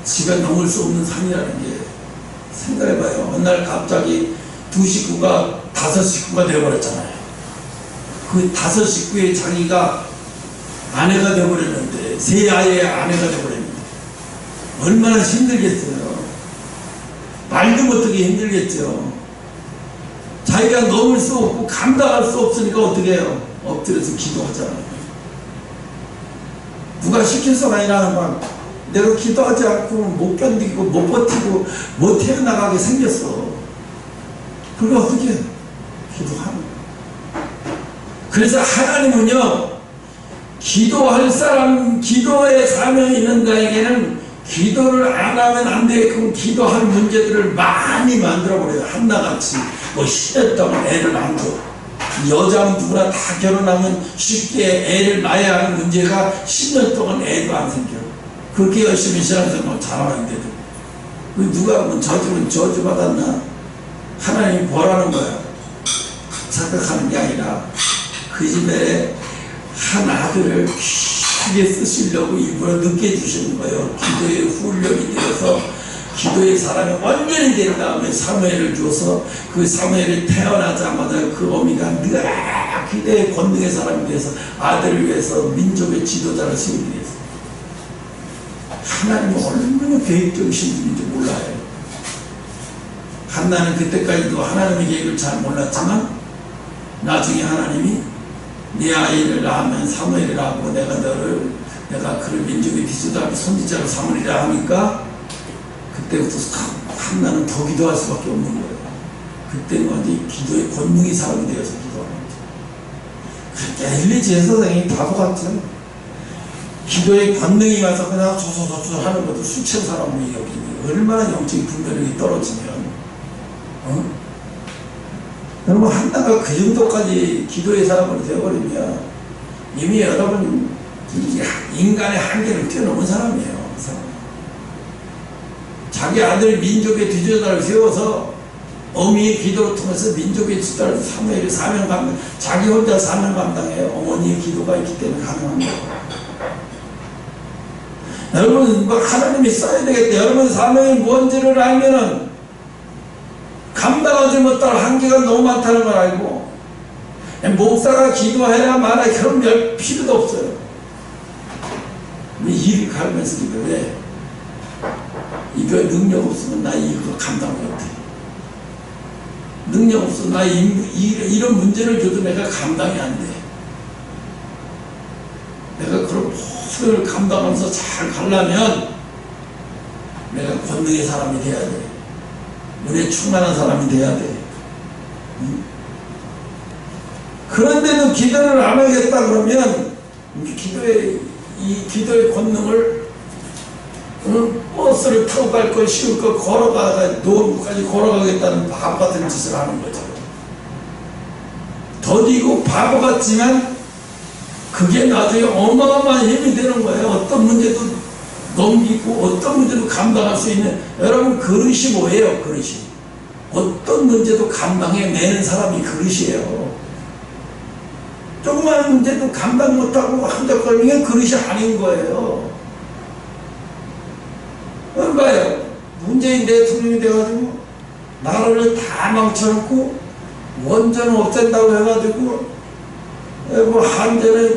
지가 넘을 수 없는 산이라는 게, 생각해봐요. 어느 날 갑자기 두 식구가 5식구가 되어버렸잖아요. 그 5식구의 자기가 아내가 되어버렸는데, 세 아이의 아내가 되어버렸는데 얼마나 힘들겠어요. 말도 못하게 힘들겠죠. 자기가 넘을 수 없고 감당할 수 없으니까 어떻게 해요? 엎드려서 기도하잖아요. 누가 시켜서가 아니라 막 내가 기도하지 않고 못 견디고 못 버티고 못 태어나가게 생겼어. 그걸 어떻게 해요? 기도하는 거예요. 그래서 하나님은요, 기도할 사람, 기도의 사명이 있는 자에게는 기도를 안 하면 안 되게끔 기도할 문제들을 많이 만들어버려요. 한나같이 뭐 10년 동안 애를 안 줘. 여자는 누구나 다 결혼하면 쉽게 애를 낳아야 하는 문제가 10년 동안 애도 안 생겨. 그렇게 열심히 신앙생활 잘하는데도 그 누가 뭐 저주받았나? 하나님이 뭐라는 거야? 착각하는 게 아니라 그 집에 한 아들을 귀하게 쓰시려고 일부러 늦게 주시는 거예요. 기도의 훈련이 되어서 기도의 사람이 완전히 된 다음에 사무엘을 줘서 그 사무엘이 태어나자마자 그 어미가 늘 기도의 권능의 사람이 돼서 아들을 위해서 민족의 지도자를 세우기 위해서. 하나님은 얼마나 계획적이신 분인지 몰라요. 한나는 그때까지도 하나님의 계획을 잘 몰랐지만 나중에 하나님이 네 아이를 낳으면 사무엘이라고 내가 그를 민족의 지도자로 선지자로 삼으리라 하니까 그때부터 한나는 더 기도할 수밖에 없는 거예요. 그때는 완전히 기도의 권능이 사람이 되어서 기도하는 거죠. 엘리 제사장이 바보 같은 기도의 권능이 와서 그냥 조소조소 하는 것도 수천 사람이 여기니 얼마나 영적인 분별력이 떨어지면, 여러분 한나가 그 정도까지 기도의 사람으로 되어버리면 이미 여러분 인간의 한계를 뛰어넘은 사람이에요. 그 사람. 자기 아들 민족의 지도자를 세워서 어미의 기도를 통해서 민족의 지도자를 사무엘이 사명 감당, 자기 혼자 사명 감당해요. 어머니의 기도가 있기 때문에 가능한 거예요. 여러분 뭐 하나님이 써야 되겠다. 여러분 사명이 뭔지를 알면은 감당하지 못할 한계가 너무 많다는 걸 알고, 목사가 기도해야 말아 그런 별 필요도 없어요. 일을 가면서 기도해. 이거 능력 없으면 나 이거 감당 못해. 능력 없어 나 이런 문제를 줘도 내가 감당이 안 돼. 내가 그런 모든 걸 감당하면서 잘 가려면 내가 권능의 사람이 돼야 돼. 은혜 충만한 사람이 돼야 돼. 그런데도 기도를 안 하겠다 그러면 기도의 권능을 버스를 타고 갈 거 쉬울 거 걸어가다가 노원구까지 걸어가겠다는 바보 같은 짓을 하는 거죠. 더디고 바보 같지만 그게 나중에 어마어마한 힘이 되는 거예요. 어떤 문제도 넘기고 어떤 문제도 감당할 수 있는, 여러분 그릇이 뭐예요? 그릇이 어떤 문제도 감당해내는 사람이 그릇이에요. 조그마한 문제도 감당 못하고 한적거리는 게 그릇이 아닌 거예요. 봐요. 문재인 대통령이 돼가지고 나라를 다 망쳐놓고 원전을 없앤다고 해가지고 뭐 한전에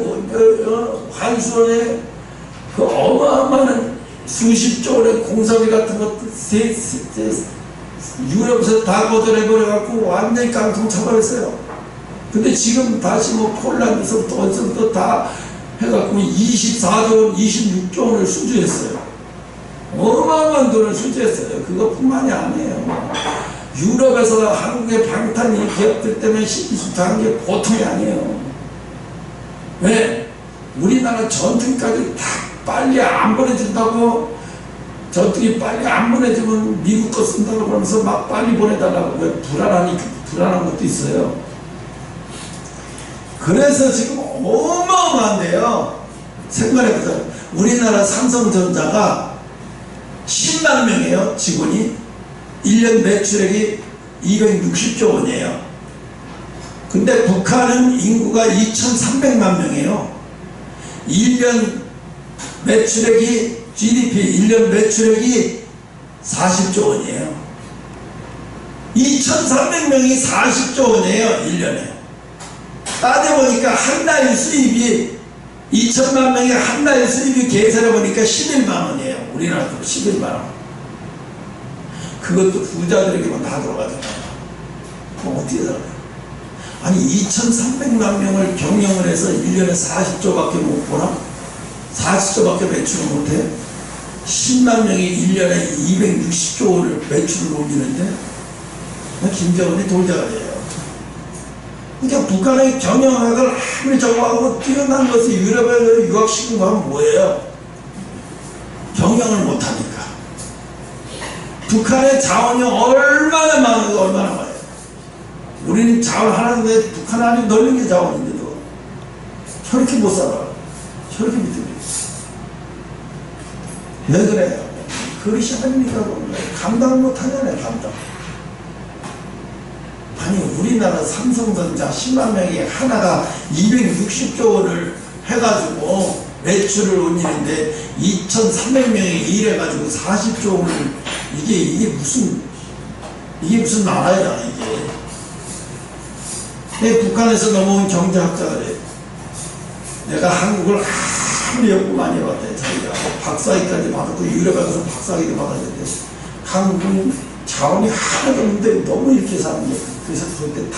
한수원에 그 어마어마한 수십조 원의 공사비 같은 것도 유럽에서 다 거절해버려갖고 완전히 깡통 쳐버렸어요. 근데 지금 다시 뭐 폴란드에서부터 어디서부터 다 해갖고 24조 원, 26조 원을 수주했어요. 어마어마한 돈을 수주했어요. 그것뿐만이 아니에요. 유럽에서 한국의 방탄 기업들 때문에 시기수탈한 게 보통이 아니에요. 왜? 우리나라 전투기까지 다 빨리 안 보내준다고, 전투기 빨리 안 보내주면 미국 거 쓴다고 그러면서 막 빨리 보내달라고. 왜? 불안한 것도 있어요. 그래서 지금 어마어마한데요. 생각해보세요. 우리나라 삼성전자가 10만 명이에요, 직원이. 1년 매출액이 260조 원이에요. 근데 북한은 인구가 2,300만 명이에요. 1년 매출액이, GDP 1년 매출액이 40조 원이에요. 2,300명이 40조 원이에요, 1년에. 따져보니까 한 달 수입이 2천만 명의 한 달 수입이 계산해보니까 11만 원이에요. 우리나라도 11만 원. 그것도 부자들에게만 다 들어가잖아요. 그럼 어떻게 살아요? 아니 2,300만 명을 경영을 해서 1년에 40조밖에 못 보나? 40조밖에 매출을 못해? 10만 명이 1년에 260조 원을 매출을 올리는데 김정은이 돌자가예요. 그러니까 북한의 경영학을 아무리 저거하고 뛰어난 것을 유럽에 유학시킨 거 하면 뭐예요? 경영을 못하니까. 북한의 자원이 얼마나 많은가, 얼마나 많아요. 우리는 자원 하나인데 북한 안에 넓은 게 자원인데도 저렇게 못 살아. 저렇게 밑에 왜 그래요? 그릇이 아닙니까? 감당 못하잖아요, 감당. 아니 우리나라 삼성전자 10만 명이 하나가 260조 원을 해가지고 매출을 올리는데 2,300명이 일해가지고 40조 원을 이게 무슨 나라야 이게. 북한에서 넘어온 경제학자가 그래. 내가 한국을 아무리 연구 많이 해봤대. 자기가 박사학위까지 받았고 유럽에 가서 박사학위도 받았는데 한국은 자원이 하나도 없는데 너무 이렇게 사는 거예요. 그래서 그렇게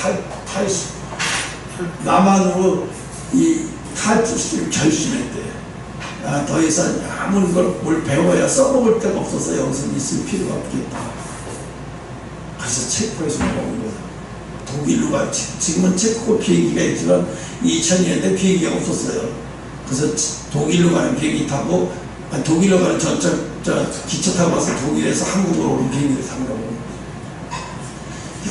남한으로 이 탈출을 결심했대. 더 이상 아무리 뭘 배워야 써먹을 데가 없어서 여기서 있을 필요가 없겠다. 그래서 체코에서 먹은 거다. 독일로 가. 지금은 체코 비행기가 있지만 2000년대 비행기가 없었어요. 그래서 독일로 가는 비행기 타고, 독일로 가는 기차 타고 와서 독일에서 한국으로 오는 비행기를 탄 거고.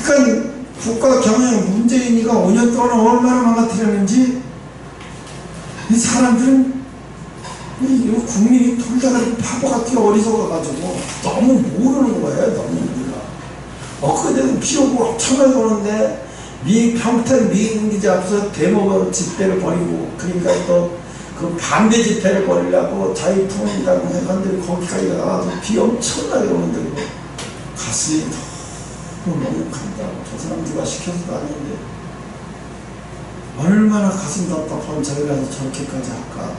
그러니까 국가 경영 문재인이가 5년 동안 얼마나 망가뜨렸는지 이 사람들은 이 국민이 둘 다 바보같이 어리석어가지고 너무 모르는 거예요. 너무 몰라. 엊그제도 비 오고 엄청나게 오는데 평택 미군기지 앞에서 대목으로 집회를 벌이고, 그러니까 또 그 반대 집회를 벌이려고 자유통일당 회관들이 거기까지 가서 비 엄청나게 오는데 가슴이 너무 간다고. 저 사람 누가 시켜서도 아닌데 얼마나 가슴 답답하면 저기 가서 저렇게까지 할까.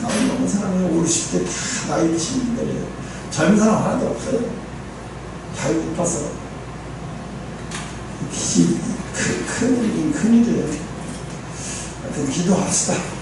나는 너무 사람이 50대 다 나이 드신 분들이에요. 젊은 사람 하나도 없어요. 잘 못 봐서. 큰일이에요. 하여튼 기도합시다.